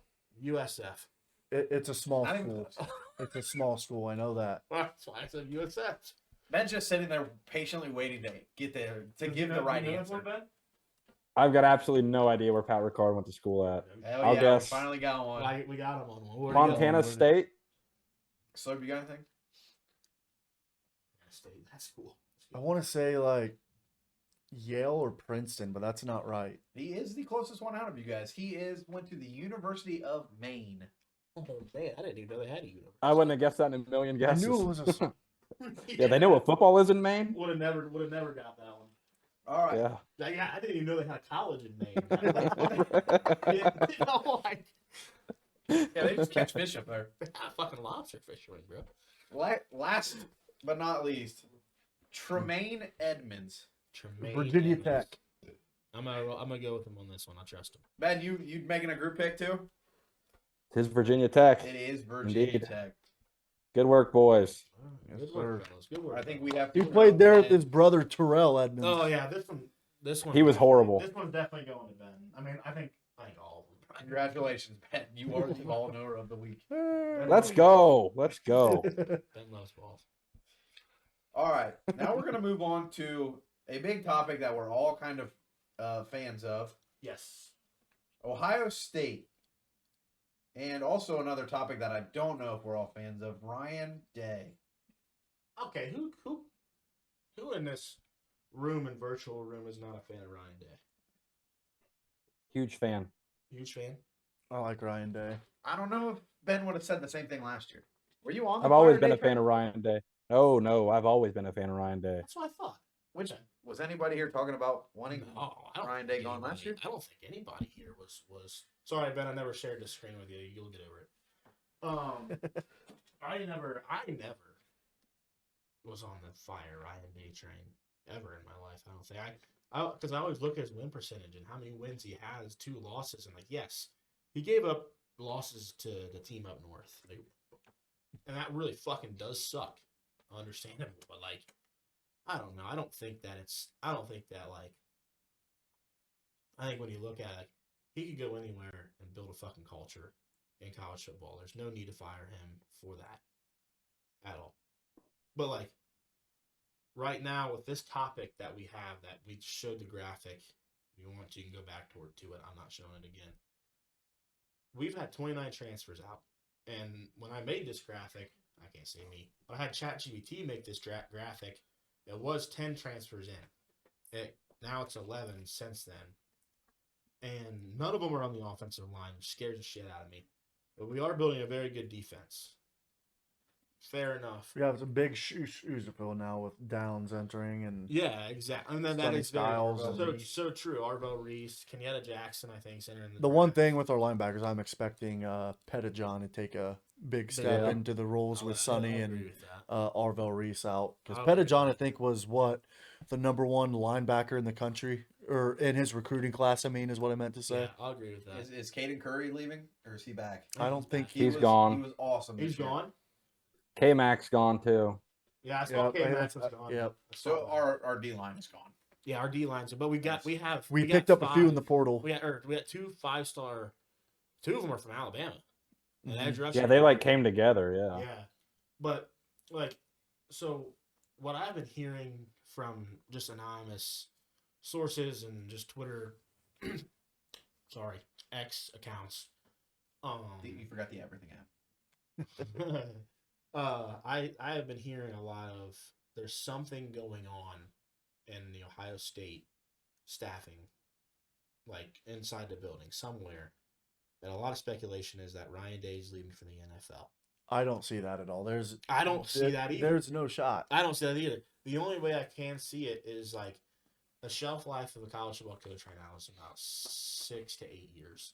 USF? it's a small Not even school. close. It's a small school. I know that. That's why I said USF. Ben's just sitting there patiently waiting to get there to give the right answer. I've got absolutely no idea where Pat Ricard went to school at. Hell I'll yeah, guess. we finally got one. We got him on one. Where Montana Where- State. So, you got anything? State. That's cool. I want to say like Yale or Princeton, but that's not right. He is the closest one out of you guys. He went to the University of Maine. Oh man, I didn't even know they had a university. I wouldn't have guessed that in a million guesses. I knew it was a. Yeah, they know what football is in Maine. Would have never got that one. All right. Yeah. Yeah, I didn't even know they had a college in Maine. You know, like, Yeah, they just catch fish up there. fucking lobster fishermen, bro. Last but not least, Tremaine Edmonds. Tremaine Virginia Edmonds. Tech. I'm gonna go with him on this one. I trust him. Ben, you making a group pick too? His Virginia Tech. It is Virginia Indeed. Tech. Good work, boys. Yes, Good work, sir. fellas. Good work. I think we have. He to played there with Ben. his brother Terrell Edmonds. Oh yeah, this one. He was horrible. This one's definitely going to Ben. I mean, I think all of them. Congratulations, Ben. You are the ball knower of the week. Let's go. Let's go. Ben loves balls. All right, now we're gonna move on to a big topic that we're all kind of fans of: Yes. Ohio State, and also another topic that I don't know if we're all fans of: Ryan Day. Okay, who in this room and virtual room is not a fan of Ryan Day? Huge fan. Huge fan. I like Ryan Day. I don't know if Ben would have said the same thing last year. Were you on? I've always been a fan of Ryan Day. Oh no, I've always been a fan of Ryan Day. That's what I thought. Which was anybody here talking about wanting? No, I don't Ryan think Day gone anybody- last year? I don't think anybody here was. Sorry, Ben. I never shared the screen with you. You'll get over it. I never was on the fire Ryan Day train ever in my life. I don't think because I always look at his win percentage and how many wins he has, 2 losses, and like yes, he gave up losses to the team up north, and that really fucking does suck. Understandable, but like, I don't know. I think when you look at it, he could go anywhere and build a fucking culture in college football. There's no need to fire him for that at all. But like right now with this topic that we have that we showed the graphic, if you want to, you can go back to it. I'm not showing it again. We've had 29 transfers out. And when I made this graphic, I can't say me, but I had ChatGPT make this graphic. It was 10 transfers in. Now it's 11 since then. And none of them are on the offensive line, which scares the shit out of me. But we are building a very good defense. Fair enough. We have some big shoes to fill now with Downs entering and Yeah, exactly. And then that Sonny is very Styles so true. Arvo Reese, Kenyatta Jackson, I think, center in the one thing with our linebackers, I'm expecting Pettijohn to take a big step Yeah. into the roles with Sonny and with that. Arvell Reese out. Because I'll agree with Pettijohn, I that. think, was the number 1 linebacker in the country, or in his recruiting class. I mean, is what I meant to say. Yeah, I'll agree with that. Is Caden Curry leaving or is he back? I don't think He's gone. He was awesome. He's this year. gone. K-Mac's gone too. Yeah, I saw Yep, K-Max was gone. yep. I saw So that. our D line is gone. Yeah, our D lines, but we Yes. have We got picked up a few in 5 the portal. We got 2 5-star. 2 of them are from Alabama. And Mhm. edge rusher. Yeah, they like came together. Yeah. Yeah, but like, so what I've been hearing from just anonymous sources and just Twitter, sorry, X accounts. You forgot the everything app. I have been hearing a lot of there's something going on in the Ohio State staffing, like inside the building somewhere. And a lot of speculation is that Ryan Day is leaving for the NFL. I don't see that at all. I don't see that either. There's no shot. I don't see that either. The only way I can see it is like the shelf life of a college football coach right now is about 6 to 8 years,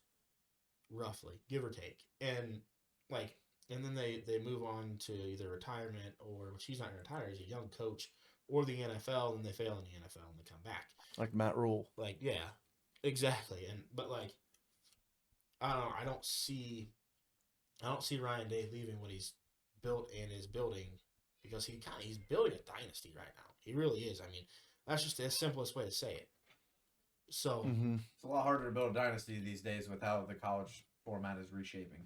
roughly, give or take. And then they move on to either retirement or, which he's not going to retire, he's a young coach, or the NFL, and they fail in the NFL and they come back. Like Matt Rule. Like, yeah, exactly. But like, I don't know. I don't see Ryan Day leaving what he's built and is building, because he's building a dynasty right now. He really is. I mean, that's just the simplest way to say it. So It's a lot harder to build a dynasty these days with how the college format is reshaping.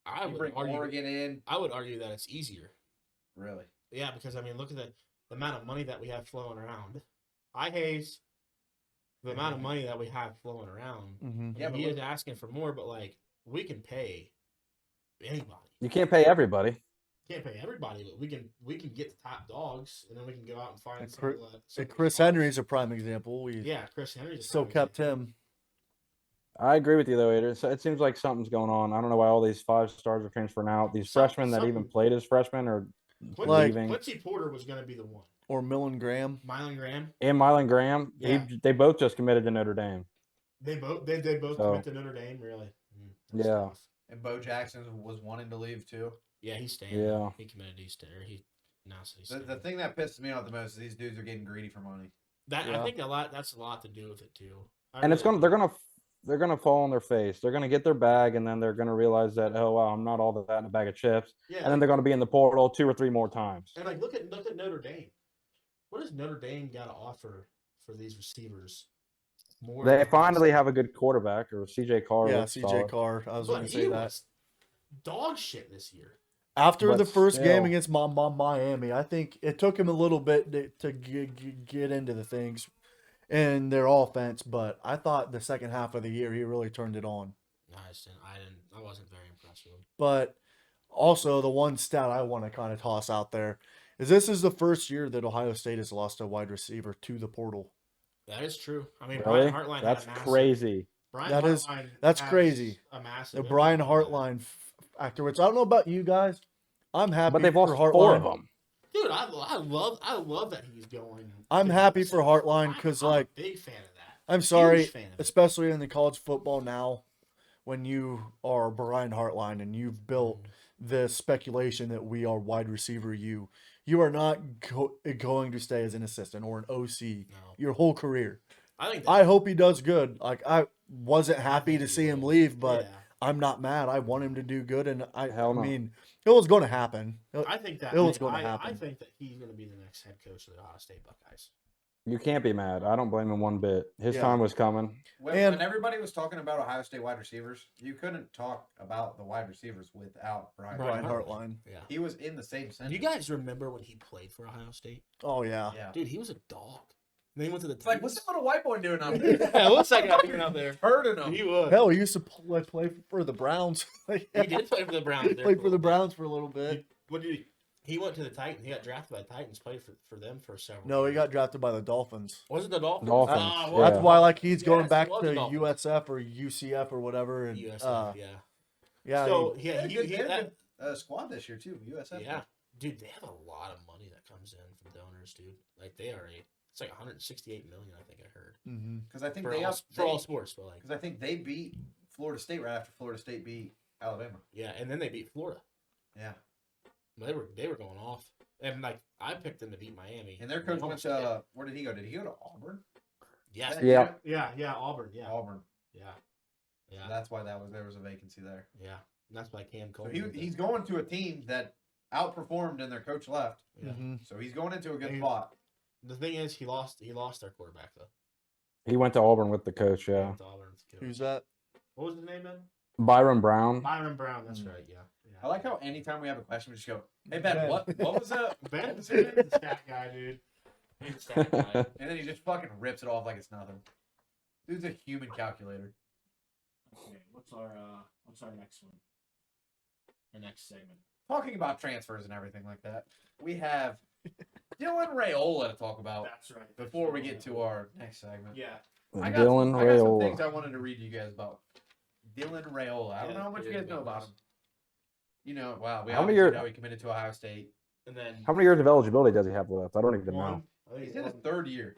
I You would bring argue. Oregon in, I would argue that it's easier. really. Yeah, because I mean, look at the amount of money that we have flowing around. Hayes. The amount of money that we have flowing around. Mm-hmm. Yeah, but he look- is asking for more, but like, we can pay anybody. You can't pay everybody. Can't pay everybody, but we can get the top dogs, and then we can go out and find And some, Chris- some Chris stars. Henry's a prime example. We Yeah, Chris Henry's a still prime kept example. him. I agree with you though, Ader. So it seems like something's going on. I don't know why all these 5 stars are transferring out. These freshmen that even played as freshmen are leaving. Quincy Porter was going to be the one. Or Millen Graham. Mylan Graham. And Mylan Graham, Yeah. they both just committed to Notre Dame. They both So- commit to Notre Dame, really. That's Yeah. tough. And Bo Jackson was wanting to leave too. Yeah, he's staying. Yeah. He committed to stay, or he announced that he's The, staying. the thing that pisses me off the most is these dudes are getting greedy for money. I Yeah. think that's a lot to do with it too. And they're gonna fall on their face. They're gonna get their bag, and then they're gonna realize that, oh wow, I'm not all that in a bag of chips. Yeah, And then they're gonna be in the portal 2 or 3 more times. and like look at Notre Dame. What does Notre Dame got to offer for these receivers? More. They than finally have a good quarterback, or CJ Carr. Yeah, looks CJ solid. Carr. I was going But to he say that. was dog shit this year. After But the first game still- against Miami, I think it took him a little bit to get into the things in their offense, but I thought the second half of the year he really turned it on. I wasn't very impressed with him. But also the one stat I want to kind of toss out there is this is the first year that Ohio State has lost a wide receiver to the portal. That is true. I mean, Really? Brian Hartline. That's had a massive, crazy. Brian That is- Hartline that's has crazy. A massive. The Brian impact on that. Hartline afterwards. I don't know about you guys. I'm happy But they've for lost Hartline. 4 of them. Dude, I love that he's going. I'm to happy the for NFL. Hartline 'cause, I'm like, a big fan of that. I'm sorry, Huge fan of it. especially in the college football now, when you are Brian Hartline and you've built the speculation that we are wide receiver you are not going to stay as an assistant or an OC No, your whole career. I think. I hope he does good. Like, I wasn't happy to think he see him will. leave, but Yeah. I'm not mad. I want him to do good, and Hell no. I mean, it was going to happen. I think that It was gonna I happen. think that he's going to be the next head coach of the Ohio State Buckeyes. You can't be mad. I don't blame him one bit. His Yeah. time was coming. When And- everybody was talking about Ohio State wide receivers, you couldn't talk about the wide receivers without Brian. Brian Hartline. Hartline. Yeah. He was in the same Do sentence. you guys remember when he played for Ohio State? Oh yeah. Yeah. Dude, he was a dog. Then he went to the It's like, what's Titans. that little white boy doing out there? Yeah, what's that guy doing out there? Hurting him. He was. Hell, he used to play for the Browns. He did play for the Browns. He there played a for the little bit. Browns for a little bit. What did he went to the Titans. He got drafted by the Titans, played for them for several No, he years. got drafted by the Dolphins. Was it the Dolphins? Dolphins, Ah, yeah. well, That's why, like, he's going Yes, back it was to the Dolphins. USF or UCF or whatever. And USF, yeah. yeah, So They had a he good- they had a that, good, squad this year too. USF. yeah, dude, they have a lot of money that comes in from donors, dude. Like they are it's like 168 million, I think I heard hmm Because I think for they all, up, for all sports, but like because I think they beat Florida State right after Florida State beat Alabama. yeah, and then they beat Florida. Yeah. They were going off, and like I picked them to beat Miami, And their they coach went almost did. to where did he go? Did he go to Auburn? Yes, Yeah. yeah, Auburn, yeah, Auburn. yeah, So yeah, that's why there was a vacancy there. yeah. And that's why Cam So Coleman. he's going to a team that outperformed and their coach left. yeah. hmm So he's going into a good And- spot. The thing is, he lost their quarterback though. He went to Auburn with the coach, He yeah. went to Auburn with the coach. Who's that? What was his name, man? Byron Brown. Byron Brown. That's Mm. right. Yeah. I like how anytime we have a question, we just go, "Hey Ben, Ben. what was that?" Ben is the stat guy, dude. He's a stat guy. And then he just fucking rips it off like it's nothing. Dude's a human calculator. Okay, what's our next one? Our next segment. Talking about transfers and everything like that, we have Dylan Raiola to talk about That's right. before we get to our next segment. Yeah. I got Dylan some things Raiola. I wanted to read to you guys about Dylan Raiola. I don't know how much you guys know about him. We How many obviously years? know he committed to Ohio State. And then How many years of eligibility does he have left? I don't even know. one. I think He's in his third year.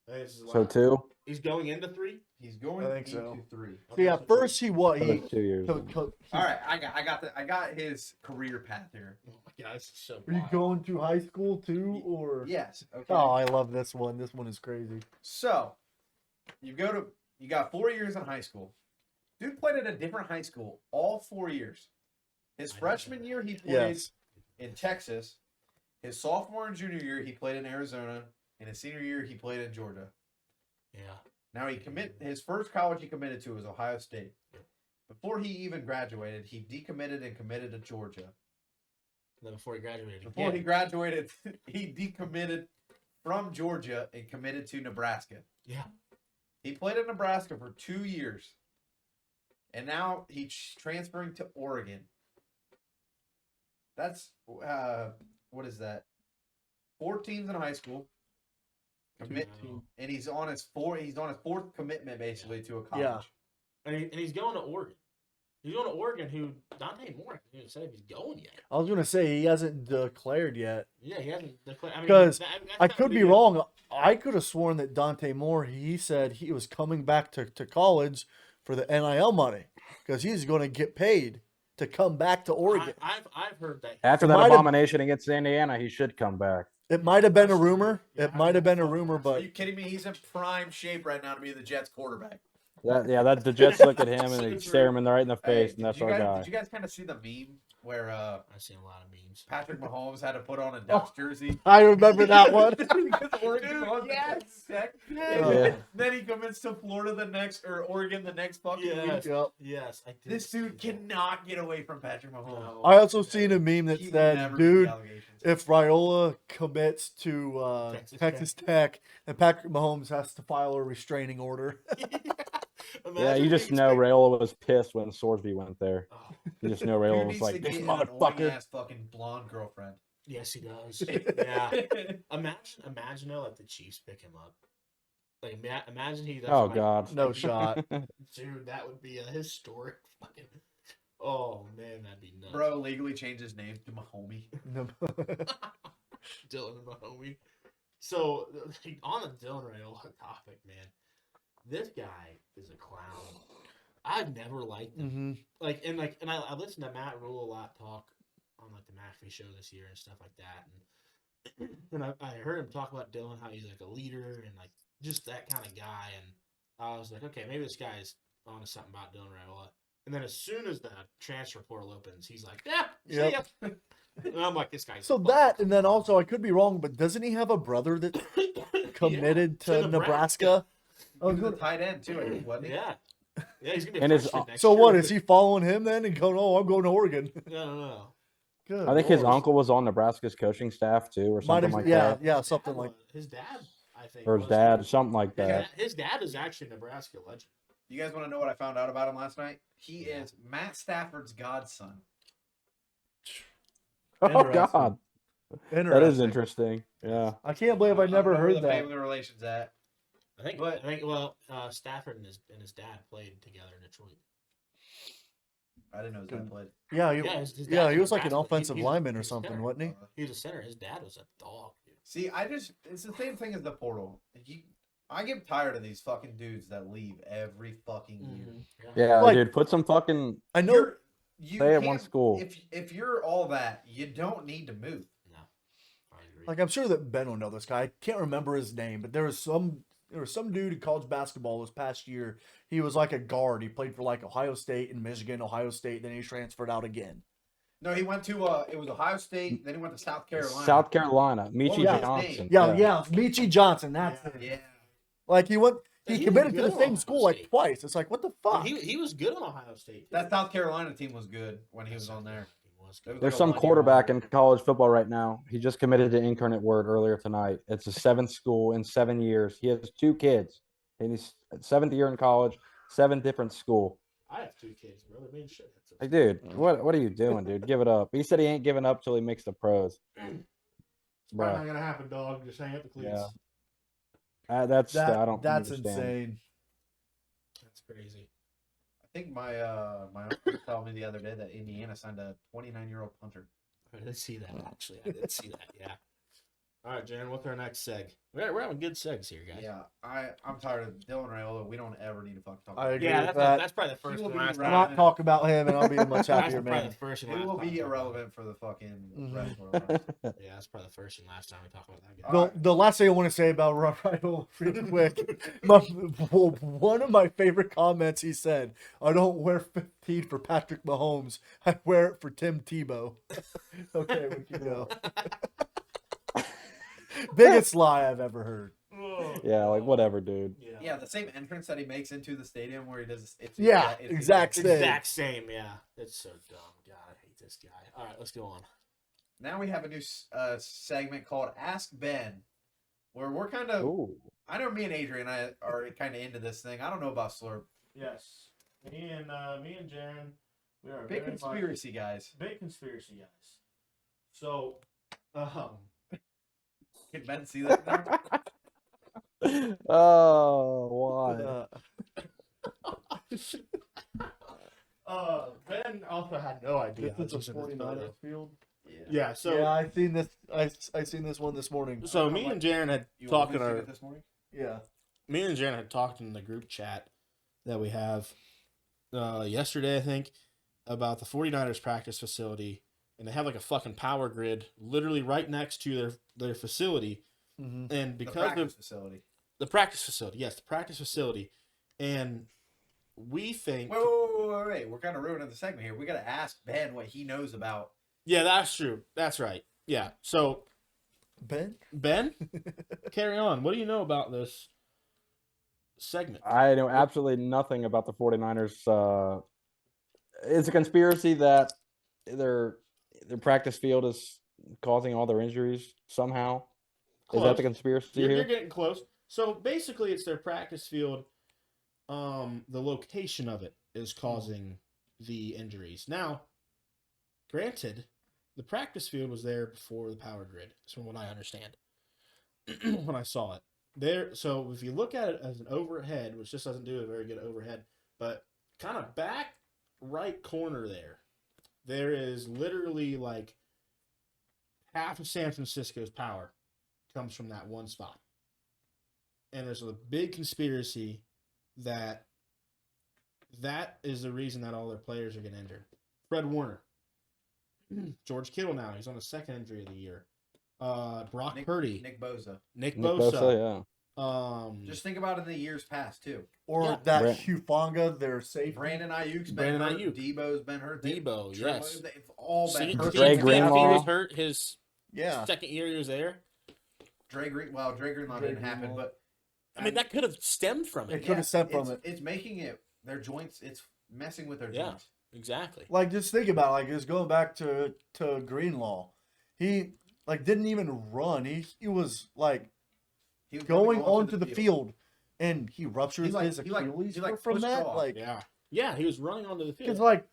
I think this is So last. 2. He's going into 3. He's going I think into so. 3. See, at first he So it's 2 years. All right, I got his career path here. Oh my god, this is so. Are you wild. going to high school too, or? Yes. Okay. Oh, I love this one. This one is crazy. So, you got 4 years in high school. Dude played at a different high school all 4 years. His freshman year he played in Texas. His sophomore and junior year he played in Arizona, and his senior year he played in Georgia. Yeah. Now his first college he committed to was Ohio State. Before he even graduated, he decommitted and committed to Georgia. And then before he graduated. Before he graduated, he decommitted from Georgia and committed to Nebraska. Yeah. He played in Nebraska for 2 years. And now he's transferring to Oregon. That's what is that? 4 teams in high school. And he's on his fourth commitment basically to a college. Yeah. And he's going to Oregon. He's going to Oregon. Who Dante Moore hasn't even said if he's going yet. I was gonna say he hasn't declared yet. Yeah, he hasn't declared. I mean, Because that's I not could really be good. wrong. I could have sworn that Dante Moore, he said he was coming back to for the NIL money because he's going to get paid to come back to Oregon. I've heard that. After It that might have- abomination against Indiana, he should come back. It might have been a rumor. Yeah, It might have been a rumor, Are but you kidding me? He's in prime shape right now to be the Jets quarterback. That's the Jets look at him and they stare him right in the face, and that's did our guy. you guys kind of see the meme where I've seen a lot of memes. Patrick Mahomes had to put on a Ducks jersey? I remember that one. Because Oregon lost the yes. Texas Tech. Yeah. Then he commits to Florida Oregon the next fucking Yes. week. Yep. Yes, I did. This dude see that. cannot get away from Patrick Mahomes. No. I also seen a meme that He will said, never beat dude, allegations. if Raiola commits to Texas Tech, then Patrick Mahomes has to file a restraining order. Yeah, you just know Rayola was pissed when Sorsby went there. Oh, You just know Dude Rayola needs was to like, get this an motherfucker. annoying-ass fucking blonde girlfriend. yes, he does. Yeah. Imagine though, like the Chiefs pick him up. Like, imagine he. Oh, God. No shot. Dude, that would be a historic fucking. Oh man, that'd be nuts. Bro legally changed his name to Mahomie. Dylan and Mahomie. So on the Dylan Raiola topic, man, this guy is a clown. I've never liked him. hmm And I listened to Matt Rule a lot talk on like the McAfee show this year and stuff like that. And I heard him talk about Dylan, how he's like a leader and like just that kind of guy. And I was like, okay, maybe this guy's on to something about Dylan Raiola. And then as soon as the transfer portal opens, he's like, yeah, see Yep. ya. And I'm like, this guy's So that, and then also, I could be wrong, but doesn't he have a brother that's committed to Nebraska? He was a tight end too, I think, wasn't he? Yeah. Yeah, he's gonna be a And his- freshman next So year. what, is he following him then and going, oh, I'm going to Oregon? No. Good I think his Lord. uncle was on Nebraska's coaching staff too, or Might something have, like yeah, that. yeah, something like his dad, I think. Or his was dad, too. something like that. His dad is actually a Nebraska legend. You guys want to know what I found out about him last night? He is Matt Stafford's godson. Oh, Interesting. God. That is interesting. interesting. Yeah. I can't believe I never don't know where heard the that. family relations at. I think. But- Stafford and his dad played together in Detroit. I didn't know his dad played. Yeah, his yeah, dad's he was like an basketball. offensive He's- lineman or he's a something, center. wasn't he? He was a center. His dad was a dog, dude. See, it's the same thing as the portal. I get tired of these fucking dudes that leave every fucking year. Yeah, Like- dude, put some fucking. I know. You Stay at one can't- school. If you're all that, you don't need to move. No, I agree. Like I'm sure that Ben will know this guy. I can't remember his name, but there was some dude in college basketball this past year. He was like a guard. He played for like Ohio State and Michigan, Ohio State. Then he transferred out again. No, he went to it was Ohio State. Then he went to South Carolina. South Carolina, Michi was his Johnson. name? Yeah. Michi Johnson. That's it. Yeah. Like he went. Yeah, He he committed was to the good same on school Ohio like State. twice. It's like what the fuck? He was good on Ohio State. That South Carolina team was good when he was on there. He was It was good. There's like a some 1-year quarterback wonder. in college football right now. He just committed to Incarnate Word earlier tonight. It's the 7th school in 7 years. He has 2 kids, and he's 7th year in college, 7 different school. I have 2 kids, brother. I mean, shit. Like, dude, what are you doing, dude? Give it up. He said he ain't giving up till he makes the pros. Probably Bro, not gonna happen, dog. Just hang up the cleats. yeah. That's I don't That's understand. insane. crazy. I think my uncle was telling me the other day that Indiana signed a 29-year-old punter. I did see that, actually. I did see that, yeah. All right, Jaron, what's our next seg? We're having good segs here, guys. Yeah, I'm tired of Dylan Raiola. We don't ever need to fucking talk I about agree him. Yeah, with that's, that. that's probably the first He and will be last right time. Not talk about him, and I'll be a much That's happier probably man. the first and It last will time. be we talk about irrelevant for the fucking Mhm. rest of our lives. it. Yeah, that's probably the first and last time we talk about that guy. All right. The last thing I want to say about Rafael real quick, one of my favorite comments he said, I don't wear 15 for Patrick Mahomes. I wear it for Tim Tebow. Okay, we can go. Biggest lie I've ever heard. Yeah, like whatever, dude. Yeah, the same entrance that he makes into the stadium where he does. It's Yeah, it's exact same. Exact same, yeah. It's so dumb. God, I hate this guy. All right, let's go on. Now we have a new segment called Ask Ben, where we're kind of. Ooh. I know me and Adrian are kind of into this thing. I don't know about Slurp. Yes. Me and Jaron, we are Big very much conspiracy guys. big conspiracy guys. So, Can Ben see that now? Oh, why? Ben also had no idea. This is This a was in this 49ers photo. field. Yeah, so Yeah, I seen this. I seen this one this morning. so me and Jaron had You talked in seen our it this morning? Yeah. me and Jaron had talked in the group chat that we have yesterday, I think, about the 49ers practice facility, and they have like a fucking power grid literally right next to their facility, Mm-hmm. and The because practice of facility. the practice facility, yes, the practice facility, and we think, Wait. We're kind of ruining the segment here. We got to ask Ben what he knows about. yeah, that's true, that's right, yeah. So Ben? Ben, carry on. What do you know about this segment? I know absolutely nothing about the 49ers. It's a conspiracy that their practice field is causing all their injuries somehow. Is that the conspiracy You're here? getting close. So basically, it's their practice field. The location of it is causing the injuries. Now, granted, the practice field was there before the power grid, is from what I understand. When I saw it there, so if you look at it as an overhead, which just doesn't do a very good overhead, but kind of back right corner there is literally like half of San Francisco's power comes from that one spot. And there's a big conspiracy that is the reason that all their players are getting injured. Fred Warner, George Kittle now, he's on his second injury of the year. Brock Purdy, Nick Bosa. Nick Nick Bosa. Bosa, Just think about it in the years past too. Or Yeah. that Brand- Hufanga, their safety. Brandon Ayuk's been Brandon hurt. Ayuk. Debo's been hurt. Debo, yes. They've all been hurt. Dre Greenlaw. He was hurt his Yeah. second year he was there. Dre Greenlaw didn't happen, Greenlaw. but I mean, that could have stemmed from It it. could have stemmed from it's making it their joints. It's messing with their Yeah. joints. Exactly. Like, just think about it. Like, just going back to Greenlaw. He, like, didn't even run. He was, like, He was going onto onto the field, and he ruptured He, like- his he, like- Achilles he, like, from pushed that. off. Like, Yeah. Yeah, he was running onto the field. it's like,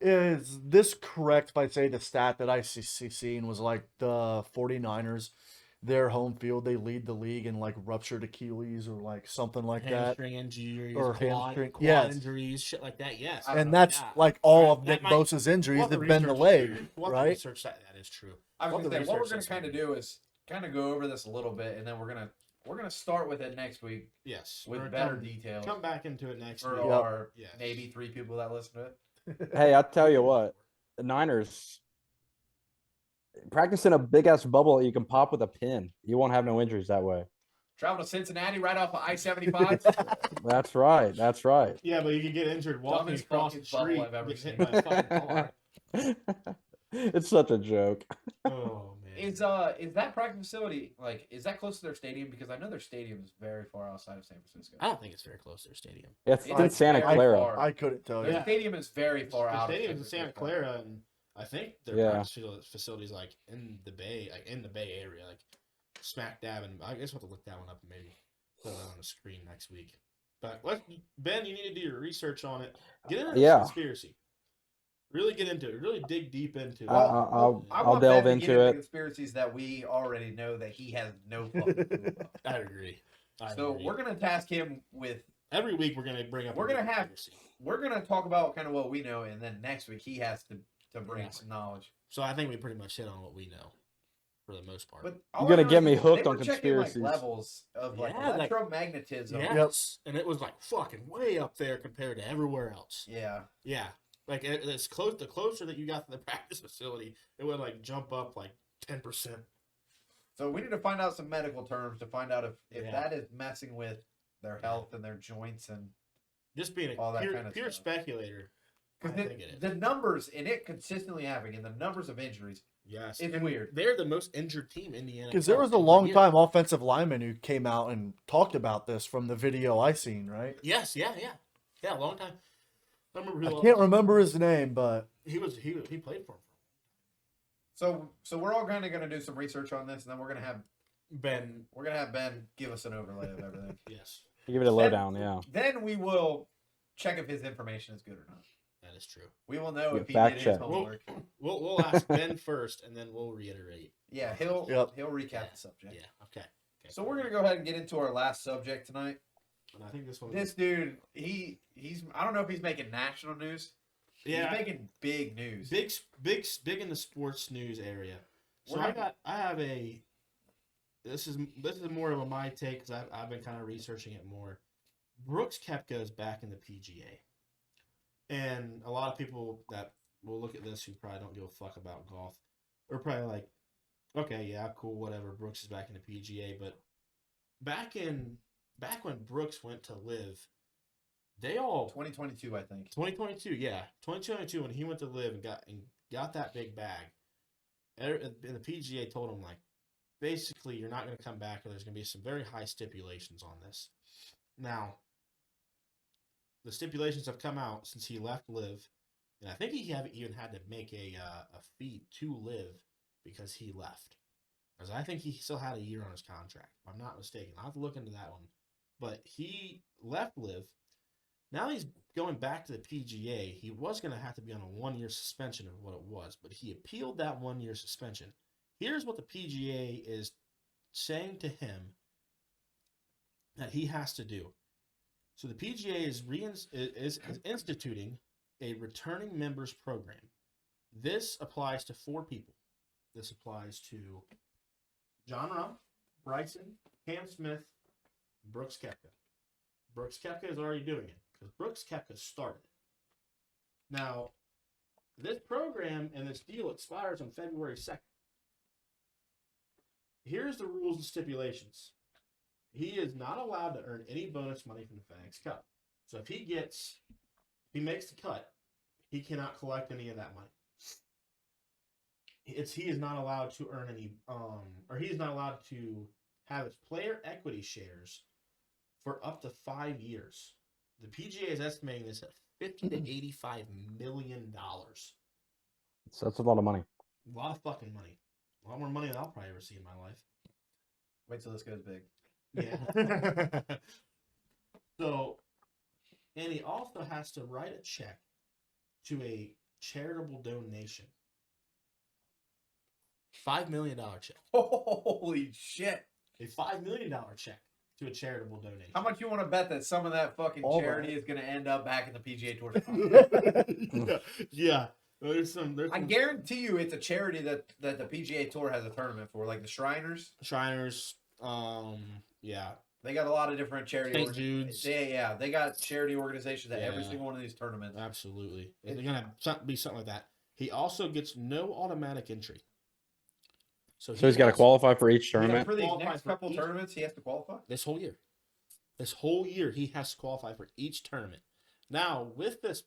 is this correct if I say the stat that I seen was like the 49ers, their home field, they lead the league in like ruptured Achilles or like something like that. hamstring injuries, Or quad hamstring- quad yes. injuries, shit like that. Yes. And that's Yeah. like all Right, of that Nick might- Bosa's injuries We'll have have been to the research leg, that. We'll have to right? research that is true. I was We'll gonna have say to what we're research gonna this kind of one. do is kind of go over this a little bit, and then we're gonna start with it next week Yes. with We're better come- details Come back into it next for week. Yep. our Yes. maybe 3 people that listen to it. Hey, I'll tell you what, the Niners practicing a big ass bubble that you can pop with a pin. You won't have no injuries that way. Travel to Cincinnati right off of I-75. That's right. That's right. Yeah, but you could get injured walking Dumbest across the fucking bubble street, I've ever get hit seen. by a fucking car. It's such a joke. Oh man. Is that practice facility is that close to their stadium? Because I know their stadium is very far outside of San Francisco. I don't think it's very close to their stadium. It's It's in Santa very Clara. far. I couldn't tell you. Their Yeah. stadium is very far The out. stadium's in of Santa Francisco. Clara, and I think their Yeah. practice facilities like in the Bay, area, like smack dab. And I guess we'll have to look that one up and maybe put it on the screen next week. But Ben, you need to do your research on it. Get into this Yeah. conspiracy. Really get into it. Really dig deep into it. I'll I I'll want delve Ben to get into it. conspiracies that we already know that he has no fucking clue about. I agree. So we're gonna task him with every week we're gonna bring up. We're a gonna new have- conspiracy. We're gonna talk about kind of what we know, and then next week he has to bring Yeah. some knowledge. So I think we pretty much hit on what we know, for the most part. But You're gonna get me hooked they on were checking, like, conspiracies. levels of like Yeah, like- electromagnetism. yes, and it was like fucking way up there compared to everywhere else. Yeah. Yeah, like it's close. The closer that you got to the practice facility, it would like jump up like 10%. So we need to find out some medical terms to find out if Yeah. that is messing with their health and their joints and Just being All a that pure, kind of pure stuff. speculator. I because think it is. the numbers and it consistently happening and the numbers of injuries. Yes, It's and weird. They're the most injured team in the NFL. Because there was a every long year. time offensive lineman who came out and talked about this from the video I seen, right? Yes, yeah, a long time. I remember. I can't remember his name, but He played for him. So we're all kind of going to do some research on this, and then we're going to have Ben, Ben give us an overlay of everything. yes, Give it a lowdown, yeah. Then we will check if his information is good or not. that is true. We will know Yeah, if he fact did his check. homework. We'll ask Ben first, and then we'll reiterate. Yeah, he'll Yep. recap the subject. Yeah, okay. So we're gonna go ahead and get into our last subject tonight. And I think this one. This dude, he's I don't know if he's making national news. yeah, He's making big news. big in the sports news area. So We're I have a. This is more of a my take because I've been kind of researching it more. Brooks Koepka is back in the PGA, and a lot of people that will look at this who probably don't give a fuck about golf are probably like, okay, yeah, cool, whatever. Brooks is back in the PGA, but back when Brooks went to live, they all 2022, I think. 2022, yeah, 2022 when he went to live and got that big bag, and the PGA told him like, basically you're not going to come back, or there's going to be some very high stipulations on this. Now, the stipulations have come out since he left live, and I think he even had to make a fee to live because he left. Because I think he still had a year on his contract, if I'm not mistaken. I'll have to look into that one. But he left live. Now he's going back to the PGA. He was going to have to be on a 1-year suspension of what it was, but he appealed that 1-year suspension. Here's what the PGA is saying to him that he has to do. So the PGA is instituting a returning members program. This applies to 4 people. This applies to John Rahm, Bryson, Cam Smith, Brooks Koepka. Brooks Koepka is already doing it because Brooks Koepka started. Now, this program and this deal expires on February 2nd. Here's the rules and stipulations. He is not allowed to earn any bonus money from the FedEx Cup. So if he makes the cut, he cannot collect any of that money. He is not allowed to earn any, or he is not allowed to have his player equity shares for up to 5 years. The PGA is estimating this at $50 to $85 million. So that's a lot of money. A lot of fucking money. A lot more money than I'll probably ever see in my life. Wait till this goes big. Yeah. So, and he also has to write a check to a charitable donation. $5 million check. Holy shit! A $5 million check to a charitable donation. How much you want to bet that some of that fucking All charity is going to end up back in the PGA Tour? yeah. There's some. I guarantee you, it's a charity that the PGA Tour has a tournament for, like the Shriners. Shriners. Yeah. They got a lot of different charity. St. Jude's. They got charity organizations at every Yeah. single one of these tournaments. Absolutely. It's gonna be something like that. He also gets no automatic entry. So he's got to qualify for each Yeah, tournament. for these Qualify next for couple each- tournaments, he has to qualify. This whole year. This whole year he has to qualify for each tournament. Now with this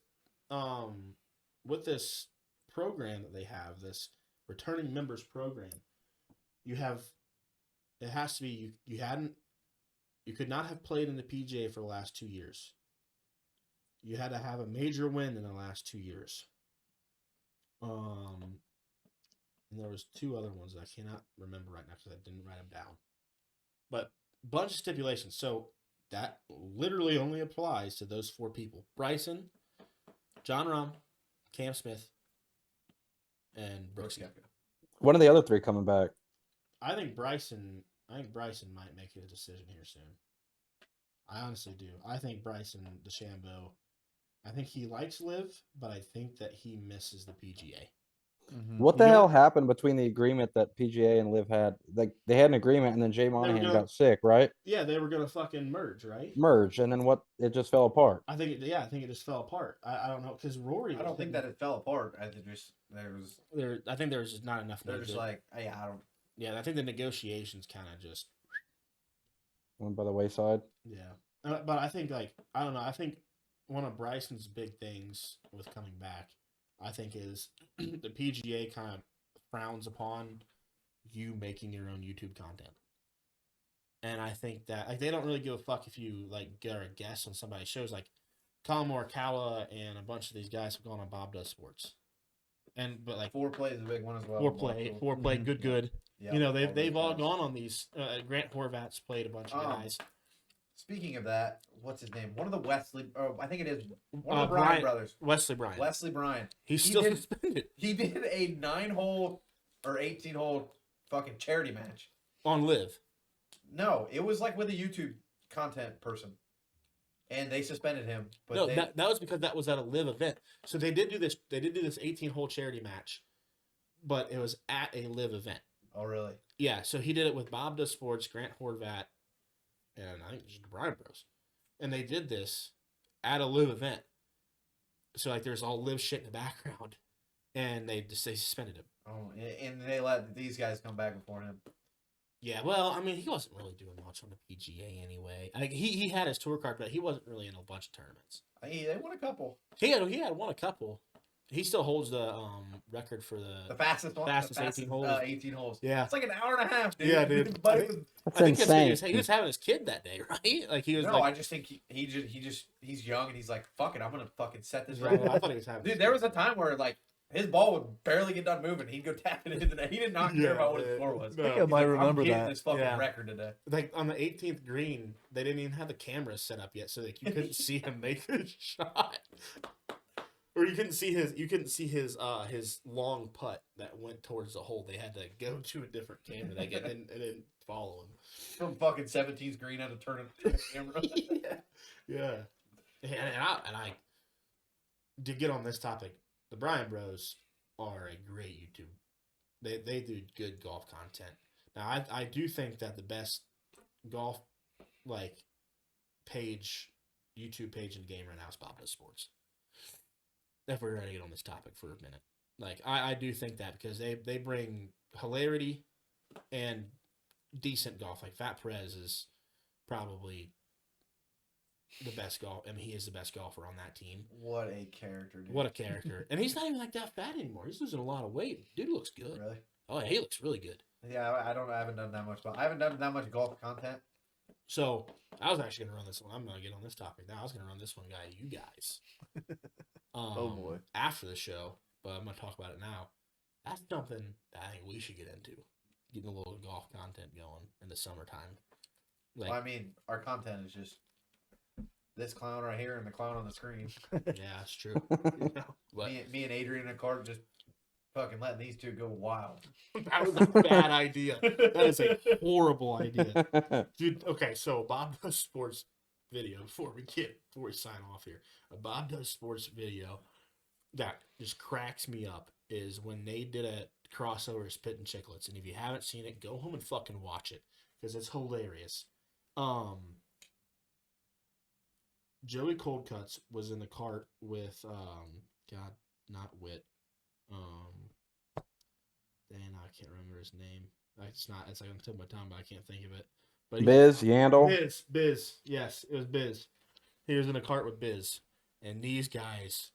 program that they have, this returning members program, it has to be you could not have played in the PGA for the last 2 years. You had to have a major win in the last 2 years. And there was 2 other ones that I cannot remember right now because I didn't write them down. But bunch of stipulations. So that literally only applies to those 4 people: Bryson, John Rahm, Cam Smith, and Brooks Koepka. When are the other 3 coming back? I think Bryson might make a decision here soon. I honestly do. I think Bryson DeChambeau, I think he likes Live, but I think that he misses the PGA. What You the know hell what? happened between the agreement that PGA and Liv had? Like they had an agreement, and then Jay Monahan gonna- got sick, right? Yeah, they were gonna fucking merge, right? Merge, and then what? It just fell apart. I think I think it just fell apart. I don't know because Rory. I don't think that it fell apart. I think I think there was just not enough. they're just like, hey, I don't. Yeah, I think the negotiations kind of just Went by the wayside. yeah. But I think I don't know. I think one of Bryson's big things with coming back, I think, is the PGA kind of frowns upon you making your own YouTube content. And I think that they don't really give a fuck if you get a guest on somebody's shows. Like Colin Morikawa and a bunch of these guys have gone on Bob Does Sports, but Foreplay is a big one as well. foreplay, good. Yeah, You know those they've all guys. gone on these. Grant Horvat's played a bunch of guys. Speaking of that, what's his name? One of the Wesley. Oh, I think it is one of the Brian- Bryan brothers. Wesley Bryan. Wesley Bryan. He's he still did- suspended He did a 9-hole or 18-hole fucking charity match. on Live. No, it was like with a YouTube content person, and they suspended him. But No, they, that was because that was at a Live event. So they did do this. They did do this 18-hole charity match, but it was at a Live event. oh really? Yeah, so he did it with Bob Does Sports, Grant Horvat, and I think just the Bryan Bros. And they did this at a Live event. So there's all Live shit in the background, and they suspended him. Oh, and they let these guys come back before him. Yeah, well, I mean, he wasn't really doing much on the PGA anyway. He had his tour card, but he wasn't really in a bunch of tournaments. They won a couple. He had won a couple. He still holds the record for The fastest one. Fastest the 18 holes. 18 holes. Yeah. It's like an hour and a half, dude. Yeah, dude. But I it was- That's I think that's insane. what he was having his kid that day, right? Like he was no, I just think he's young and he's like, fuck it, I'm gonna fucking set this right. I thought he was having. Dude, there was a time where his ball would barely get done moving. He'd go tap it into the net. He did not care Yeah, about what his yeah. score was. No. I think I might He's like, remember I'm getting that. this fucking Yeah. record today. Like on the 18th green, they didn't even have the cameras set up yet, so you couldn't see him make the shot, or you couldn't see his long putt that went towards the hole. They had to go to a different camera. They didn't follow him. From fucking 17th green had to turn it to the camera. Yeah. And I to get on this topic, the Bryan Bros are a great YouTube. They do good golf content. Now I do think that the best golf YouTube page in the game right now is Bob Does Sports. If we're going to get on this topic for a minute. I do think that because they bring hilarity and decent golf. Like Fat Perez is probably the best golf. I mean, he is the best golfer on that team. What a character, dude. What a character. And he's not even that fat anymore. He's losing a lot of weight. Dude looks good. Really? Oh, yeah, he looks really good. Yeah, I haven't done that much. But I haven't done that much golf content. So I was actually going to run this one. I'm going to get on this topic now. I was going to run this one guy, you guys. Oh, boy. After the show, but I'm going to talk about it now. That's something that I think we should get into. Getting a little golf content going in the summertime. Well, I mean, our content is just this clown right here and the clown on the screen. Yeah, it's true. But Me and Adrian and Clark just fucking letting these two go wild. that was a bad idea. That is a horrible idea. Dude, okay, so Bob Does Sports video before we sign off here. A Bob Does Sports video that just cracks me up is when they did a crossover of Spit and Chicklets, and if you haven't seen it, go home and fucking watch it because it's hilarious. Joey Coldcuts was in the cart with not Wit. Dang, I can't remember his name. It's like on the tip of my tongue, but I can't think of it. But Biz, Yandel. Biz. Yes, it was Biz. He was in a cart with Biz. And these guys,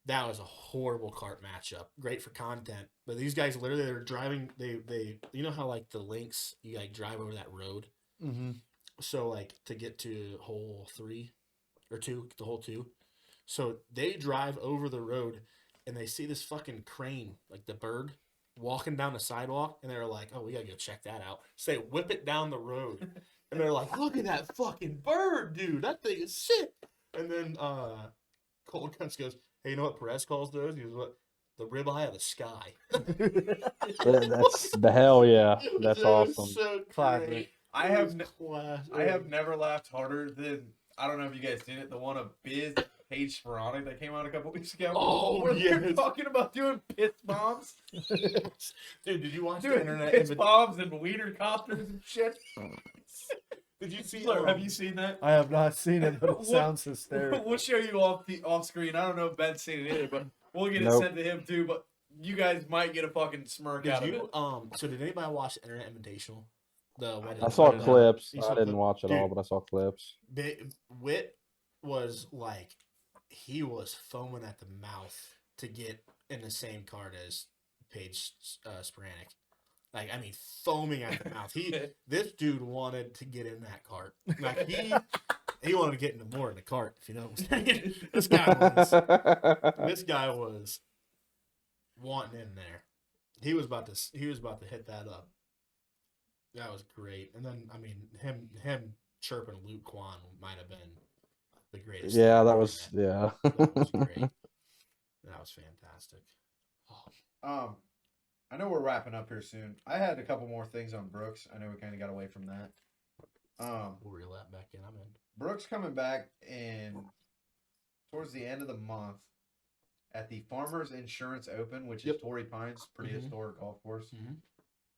that was a horrible cart matchup. Great for content. But these guys literally, they're driving, they you know how the links, you drive over that road? Mm-hmm. So to get to hole 3 or 2, the hole 2. So they drive over the road and they see this fucking crane, the bird, walking down the sidewalk, and they're like, oh, we gotta go check that out. So they whip it down the road. And they're like, look at that fucking bird, dude. That thing is sick. And then Cold Cuts goes, hey, you know what Perez calls those? He goes, what? The ribeye of the sky. That's the hell yeah. That's It was awesome. so Classic. great. I have Class. I have never laughed harder than, I don't know if you guys seen it, the one of Biz Paige Sporonic that came out a couple weeks ago. Oh, where they're yes. talking about doing piss bombs, Dude, did you watch the doing internet? piss bombs and wiener copters and shit. Did you see? Fleur, have you seen that? I have not seen it, but it What- sounds hysterical. We'll show you off screen. I don't know if Ben's seen it either, but we'll get it Nope. sent to him too. But you guys might get a fucking smirk out Did of it. you? So did anybody watch the Internet Invitational? The wedding. I saw didn't know. clips. You saw I didn't clip- watch it all, Dude. but I saw clips. Wit was like, he was foaming at the mouth to get in the same card as Paige Sporanic. Like, I mean, foaming at the mouth. This dude wanted to get in that cart. Like, he wanted to get into more in the cart, if you know what I'm saying. This guy was wanting in there. He was about to hit that up. That was great. And then, I mean, him chirping Luke Kwan might have been the greatest. Yeah, thing that I've was ever yeah. That was great. That was fantastic. Oh, I know we're wrapping up here soon. I had a couple more things on Brooks. I know we kind of got away from that. we'll reel that back in. I'm in. Brooks coming back towards the end of the month at the Farmers Insurance Open, which Yep. is Torrey Pines, pretty Mhm. historic golf course. Mhm.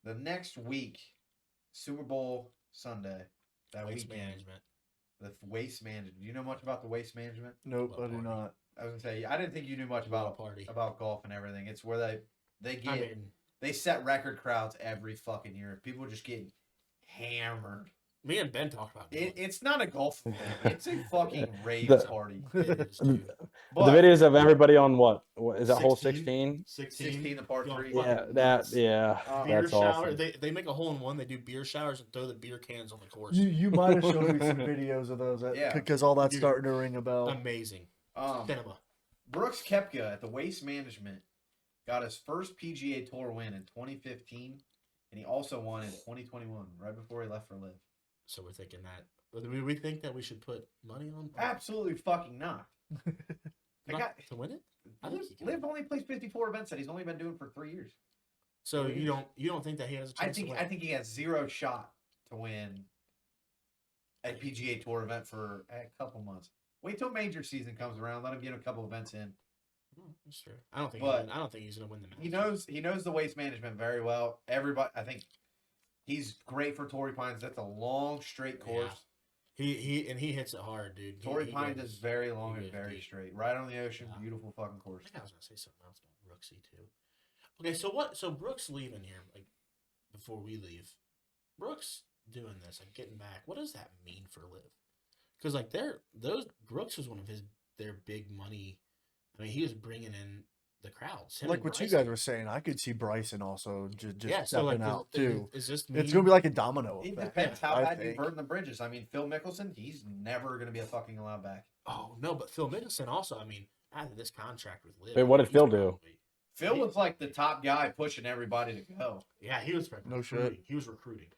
The next week, Super Bowl Sunday, that Waste weekend, management. the waste management. Do you know much about the waste management? Nope, What I do party? not. I was gonna say I didn't think you knew much What about party? golf and everything. It's where they get I mean, they set record crowds every fucking year. People just get hammered. me and Ben talked about it. It's not a golf event. It's a fucking rave The- party. It is, dude. But The videos of everybody on what is that hole 16? 16? 16 the par Going 3. fucking Yeah, that nuts. yeah, Beer that's shower. awesome. They make a hole in one. They do beer showers and throw the beer cans on the course. You might have shown me some videos of those Yeah. because all that's Dude. starting to ring a bell. Amazing. Cinema. Brooks Koepka at the Waste Management got his first PGA Tour win in 2015, and he also won in 2021, right before he left for Live. So we're thinking that. Do we think that we should put money on Absolutely fucking not. not to win it? I think he can. Live only plays 54 events that he's only been doing for 3 years. So you don't think that he has a chance to win? I think he has zero shot to win a PGA Tour event for a couple months. Wait till major season comes around. Let him get a couple events in. That's true. I don't think. But I don't think he's gonna win the match. He knows the waste management very well. Everybody, I think he's great for Torrey Pines. That's a long straight course. He hits it hard, dude. Torrey He Pines goes- is very long he and goes very deep. straight, right on the ocean. Yeah. Beautiful fucking I course. think I was gonna say something else about Brooksy too. Okay, so what? So Brooks leaving here, like before we leave. Brooks doing this, like getting back. What does that mean for Liv? Because like Brooks was one of their big money. I mean, he was bringing in the crowds. Him Like and what you Bryson. guys were saying, I could see Bryson also just Yeah, so stepping like, out does- too. Is this It's gonna be like a domino It effect. depends how I bad you think. burn the bridges. I mean, Phil Mickelson, he's never going to be a fucking allowed back. Oh no, but Phil Mickelson also. I mean, after this contract with Liv. Wait, what did he's Phil do? probably- Phil was like the top guy pushing everybody to go. Yeah, he was No shit. recruiting. He was recruiting.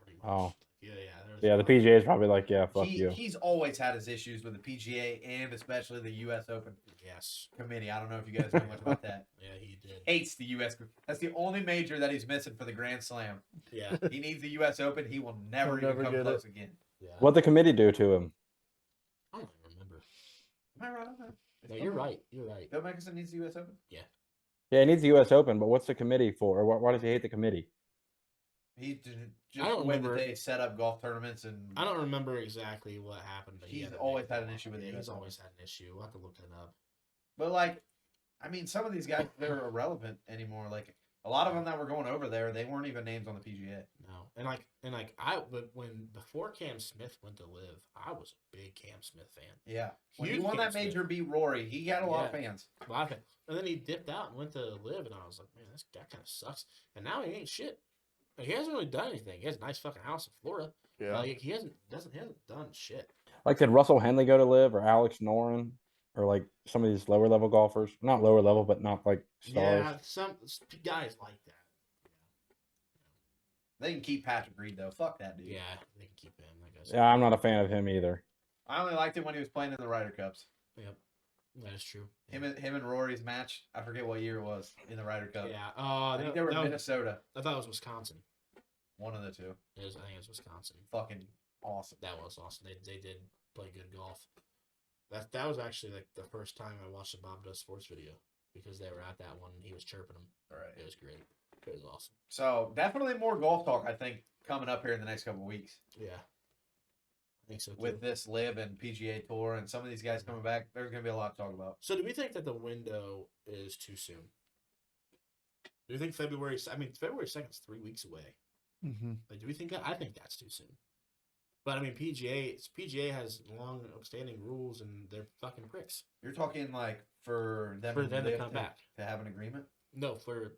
Pretty much. Oh. Yeah. there was Yeah, the a lot. PGA is probably like, yeah, fuck you. He's always had his issues with the PGA and especially the U.S. Open Yes. committee. I don't know if you guys know much about that. Yeah, he did. Hates the U.S. That's the only major that he's missing for the Grand Slam. Yeah. He needs the U.S. Open. He will never He'll even never come get close again. Yeah. What the committee do to him? I don't even remember. Am I right on that? No, you're right. You're right. Phil Mickelson needs the U.S. Open. Yeah, he needs the U.S. Open, but what's the committee for? Or why does he hate the committee? He just I don't the way that remember- they set up golf tournaments and I don't remember exactly what happened, but he He's had a always big had an blow issue up. with the Yeah, US he's Open. always had an issue. We'll have to look it up. But like, I mean, some of these guys they're irrelevant anymore. Like a lot of them that were going over there, they weren't even names on the PGA. No, but before Cam Smith went to Live, I was a big Cam Smith fan. Yeah, when Huge he won Cam that Smith. major, beat Rory. He got a lot of Yeah. fans. And then he dipped out and went to Live, and I was like, man, this guy kind of sucks. And now he ain't shit. Like, he hasn't really done anything. He has a nice fucking house in Florida. Yeah. Like, he hasn't done shit. Like, did Russell Henley go to Live or Alex Noren or like some of these lower level golfers? Not lower level, but not like stars. Yeah, some guys like that. They can keep Patrick Reed though. Fuck that dude. Yeah, they can keep him. Like I said. Yeah, I'm not a fan of him either. I only liked him when he was playing in the Ryder Cups. Yep, that is true. Him and Rory's match. I forget what year it was in the Ryder Cup. Yeah. I think they were in Minnesota. I thought it was Wisconsin. One of the two. I think it was Wisconsin. Fucking awesome. That was awesome. They did play good golf. That was actually like the first time I watched a Bob Does Sports video because they were at that one and he was chirping them. All right. It was great. It was awesome. So definitely more golf talk, I think, coming up here in the next couple of weeks. Yeah. I think so too. With this Live and PGA Tour and some of these guys coming back, there's going to be a lot to talk about. So do we think that the window is too soon? Do you think February 2nd is 3 weeks away. Mm-hmm. Like, do we think that? I think that's too soon. But I mean, PGA has long-standing rules, and they're fucking pricks. You're talking like for them to come back to have an agreement? No, for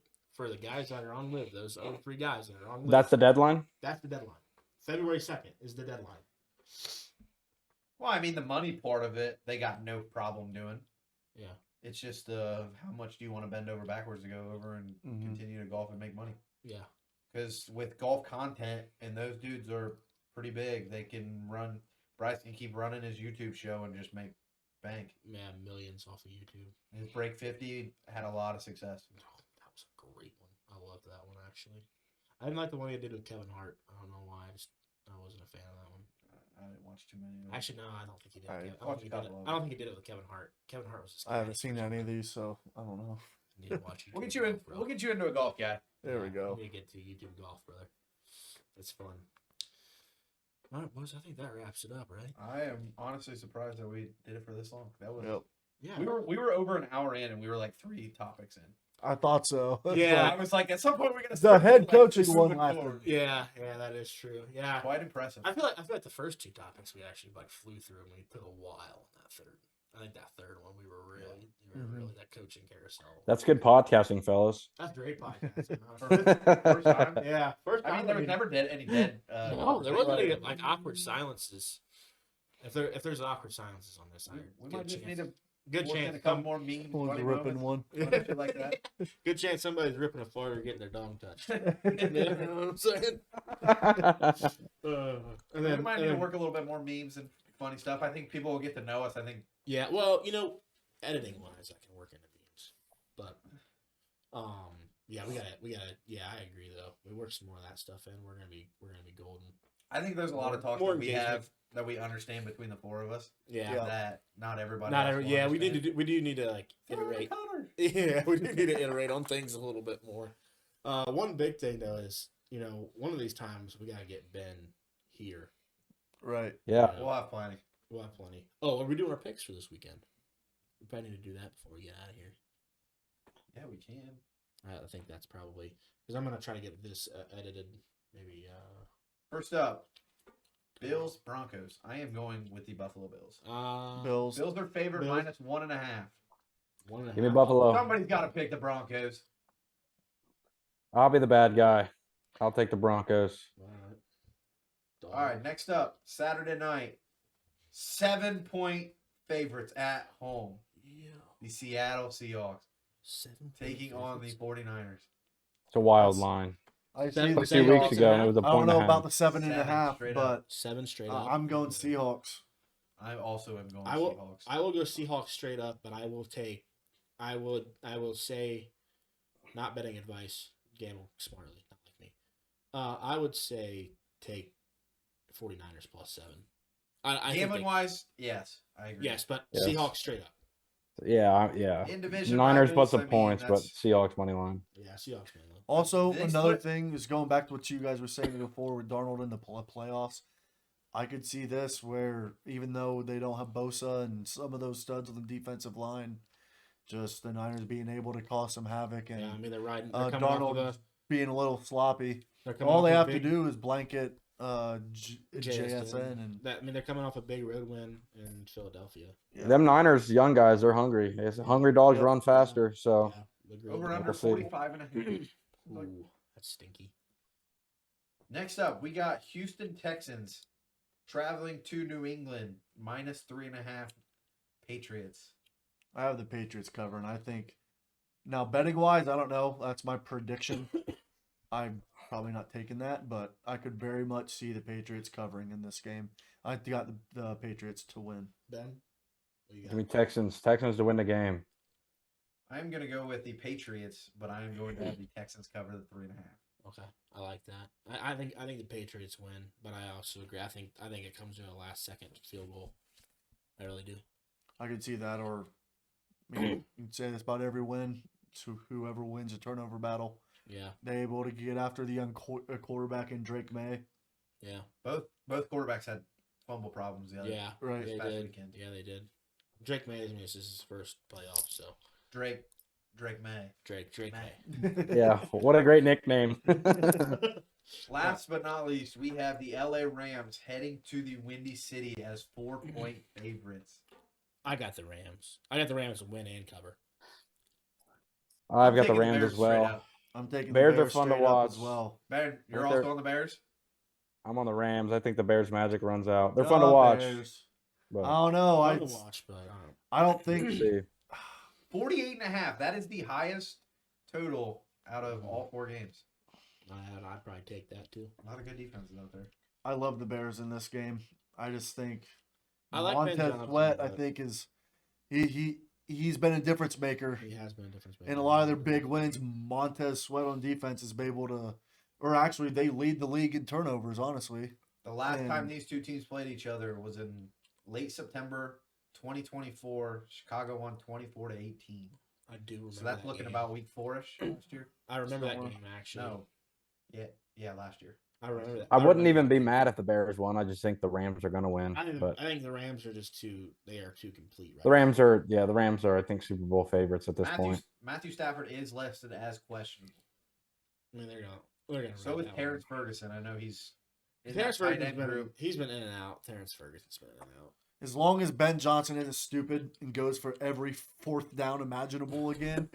the guys that are on Live, those other 3 guys that are on Live. That's the deadline. That's the deadline. February 2nd is the deadline. Well, I mean, the money part of it, they got no problem doing. Yeah. It's just how much do you want to bend over backwards to go over and continue to golf and make money? Yeah. Because with golf content, and those dudes are pretty big, they can run. Bryce can keep running his YouTube show and just make bank. Yeah, millions off of YouTube. His Break 50 had a lot of success. Oh, that was a great one. I loved that one, actually. I didn't like the one he did with Kevin Hart. I don't know why. I wasn't a fan of that one. I didn't watch too many of them. Actually, no, I don't think he did. I I don't think he did it with Kevin Hart. Kevin Hart was. I haven't seen any of these, so I don't know. Need to watch We'll YouTube get you in. golf, bro. We'll get you into a golf guy. There we go. We need to get to YouTube golf, brother. It's fun. All right, boys. I think that wraps it up, right? I am honestly surprised that we did it for this long. That was. Yep. Yeah. We were over an hour in, and we were like 3 topics in. I thought so. Yeah. I was like, at some point we're gonna. The start head like, coaching moving one last forward. Yeah, that is true. Yeah. Quite impressive. I feel like the first 2 topics we actually like flew through and we put a while in that third. I think that third one we were really that coaching carousel. That's good podcasting, fellas. That's great podcasting. First time. Yeah, first time. I mean, there was never any dead. No, there wasn't any like awkward silences. If there's awkward silences on this, We good might just need chance. to Good work in chance. a couple more memes. Who's funny ripping moments, one? funny shit like that. Good chance somebody's ripping a fart or getting their dong touched. You know what I'm saying? And We then, might need to work a little bit more memes and funny stuff. I think people will get to know us. I think. yeah, well, editing wise, I can work into memes, but yeah, we gotta. Yeah, I agree though. We work some more of that stuff in. We're gonna be golden. I think there's a lot of talk More that we engagement. have that we understand between the 4 of us. Yeah, Yeah. That not everybody. not else every. will Yeah, we understand. we do need to like iterate. Connor. Yeah, we do need to iterate on things a little bit more. One big thing though is one of these times we gotta get Ben here. Right. Yeah. We'll have plenty. We'll have plenty. Oh, are we doing our picks for this weekend? We probably need to do that before we get out of here. Yeah, we can. I think that's probably because I'm gonna try to get this edited. Maybe. First up, Bills Broncos. I am going with the Buffalo Bills. Bills. Bills are favored Bills. -1.5. 1.5. Give me Buffalo. Somebody's got to pick the Broncos. I'll be the bad guy. I'll take the Broncos. All right, next up, Saturday night, 7-point favorites at home. Yeah. The Seattle Seahawks 7 taking on the 49ers. It's a wild That's- line. I see Seven- the Like 2 weeks Seahawks. ago, and it was a I don't point know and a about half. the 7.5, 7 straight but up. 7 straight up. I'm going Seahawks. I also am going I will. Seahawks. I will go Seahawks straight up, but I will take. I will say, not betting advice. Gamble smartly, not like me. I would say take 49ers +7. I think Gambling wise, yes, I agree. yes, but Yes. Seahawks straight up. Yeah. In division Niners rivals, plus the I mean, points, but that's- Seahawks money line. Yeah, Seahawks man. Also, They another split- thing is going back to what you guys were saying before with Darnold in the playoffs. I could see this where even though they don't have Bosa and some of those studs on the defensive line, just the Niners being able to cause some havoc and Yeah, I mean they're riding. They're coming off Darnold of being a little sloppy. they're coming All off they a have big- to do is blanket JSN and That, I mean, they're coming off a big road win in Philadelphia. yeah. Them Niners young guys, they're hungry. It's hungry dogs Yep. run faster. So Yeah, agreed. Over under We'll see. 45.5. Ooh, that's stinky. Next up, we got Houston Texans traveling to New England -3.5 Patriots. I have the Patriots covering. I think now betting wise, I don't know. That's my prediction. I'm probably not taking that, but I could very much see the Patriots covering in this game. I got the Patriots to win. Ben, what you give got? me Texans to win the game. I'm going to go with the Patriots, but I am going to have the Texans cover the 3.5. Okay, I like that. I think the Patriots win, but I also agree. I think it comes to a last second field goal. I really do. I could see that, or I mean, you can say this about every win. So whoever wins a turnover battle, Yeah, they able to get after the young quarterback in Drake May. yeah, Both quarterbacks had fumble problems the other yeah. Right. They past did. weekend. Yeah, they did. Drake May is his first playoff, so Drake May. Drake May. May. Yeah, what a great nickname. Last but not least, we have the LA Rams heading to the Windy City as 4-point favorites. I got the Rams. I got the Rams to win and cover. I've I'm got the taking Rams Bears as straight well. up. I'm taking Bears the are Bears fun to straight up as watch. well. Bear, you're they're- also on the Bears? I'm on the Rams. I think the Bears magic runs out. They're Go fun to watch. Bears. But I don't know. Fun to watch, but I don't we'll think see. 48.5. That is the highest total out of all 4 games. I'd probably take that too. A lot of good defenses out there. I love the Bears in this game. I just think I like Ben Montez Johnson, Sweat. I but- think is he's been a difference maker He has been a difference maker. in a lot of their big wins. Montez Sweat on defense has been able to, or actually they lead the league in turnovers. Honestly, The last And- time these two teams played each other was in late September 2024. Chicago won 24-18. I do remember. So that's that looking game. about week 4-ish last year. I remember that somewhere. game actually. No. Yeah, last year. I remember that. I wouldn't remember even that be game. mad if the Bears won. I just think the Rams are going to win. I But think the Rams are just too. They are too complete. Right the Rams are, the Rams are, I think, Super Bowl favorites at this point. Matthew Stafford is listed as questionable. now. I mean, they're gonna. So run is that Terrence Ferguson. I know he's in Terrence that tight Ferguson's end group. he's been in and out. Terrence Ferguson's been in and out. as long as Ben Johnson isn't stupid and goes for every fourth down imaginable again,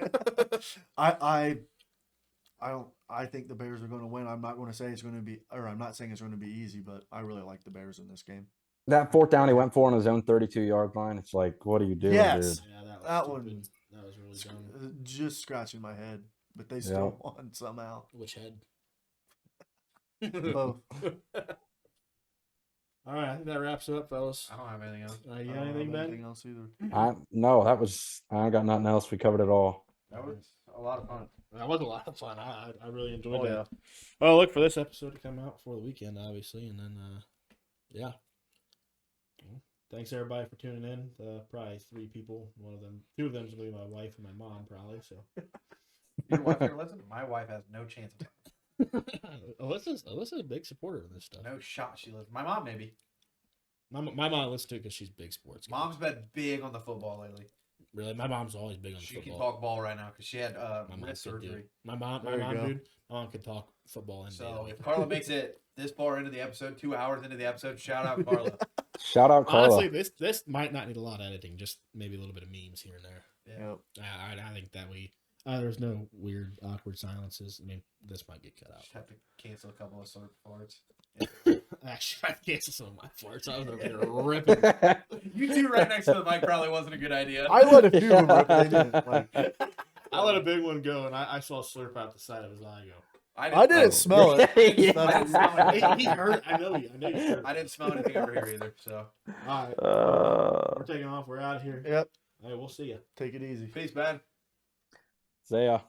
I think the Bears are going to win. I'm not going to say it's going to be, or I'm not saying it's going to be easy, but I really like the Bears in this game. That fourth down he went for on his own 32-yard line. It's like, what are you doing, Yes. dude? Yeah, that was That stupid. one- That was really dumb. Just scratching my head, but they still won somehow. Which head? Both. All right, I think that wraps it up, fellas. I don't have anything else. You I got don't have anything, anything Ben? else either. No, I got nothing else. We covered it all. That was a lot of fun. That was a lot of fun. I really enjoyed Oh, that. yeah. Well, look for this episode to come out for the weekend, obviously, and then yeah. Well, thanks everybody for tuning in. Probably 3 people. Two of them's gonna be my wife and my mom, probably. So. Your wife here listen? My wife has no chance of Alyssa's a big supporter of this stuff. no shot she lives. My mom maybe. My mom listens to it because she's big sports. guy. Mom's been big on the football lately. Really, my mom's always big on She football. can talk ball right now because she had My mom wrist could do. surgery. My mom, There you go. dude. My mom could talk football and So if Carla makes it this far into the episode, 2 hours into the episode, shout out Carla. Shout out Carla. Honestly, this might not need a lot of editing. Just maybe a little bit of memes here and there. Yeah. Yep. I think that there's no weird awkward silences. I mean, this might get cut out. Just have to cancel a couple of slurp farts. Actually, I canceled some of my farts. I was over there ripping. You two right next to the mic probably wasn't a good idea. I let a few of them rip. They didn't. Like, I let a big one go, and I saw slurp out the side of his eye go. I didn't smell it. Yeah. He heard it. I know you heard it. I didn't smell anything over here either. So All right, we're taking off. We're out of here. Yep. All right, we'll see you. Take it easy. peace, man. See ya.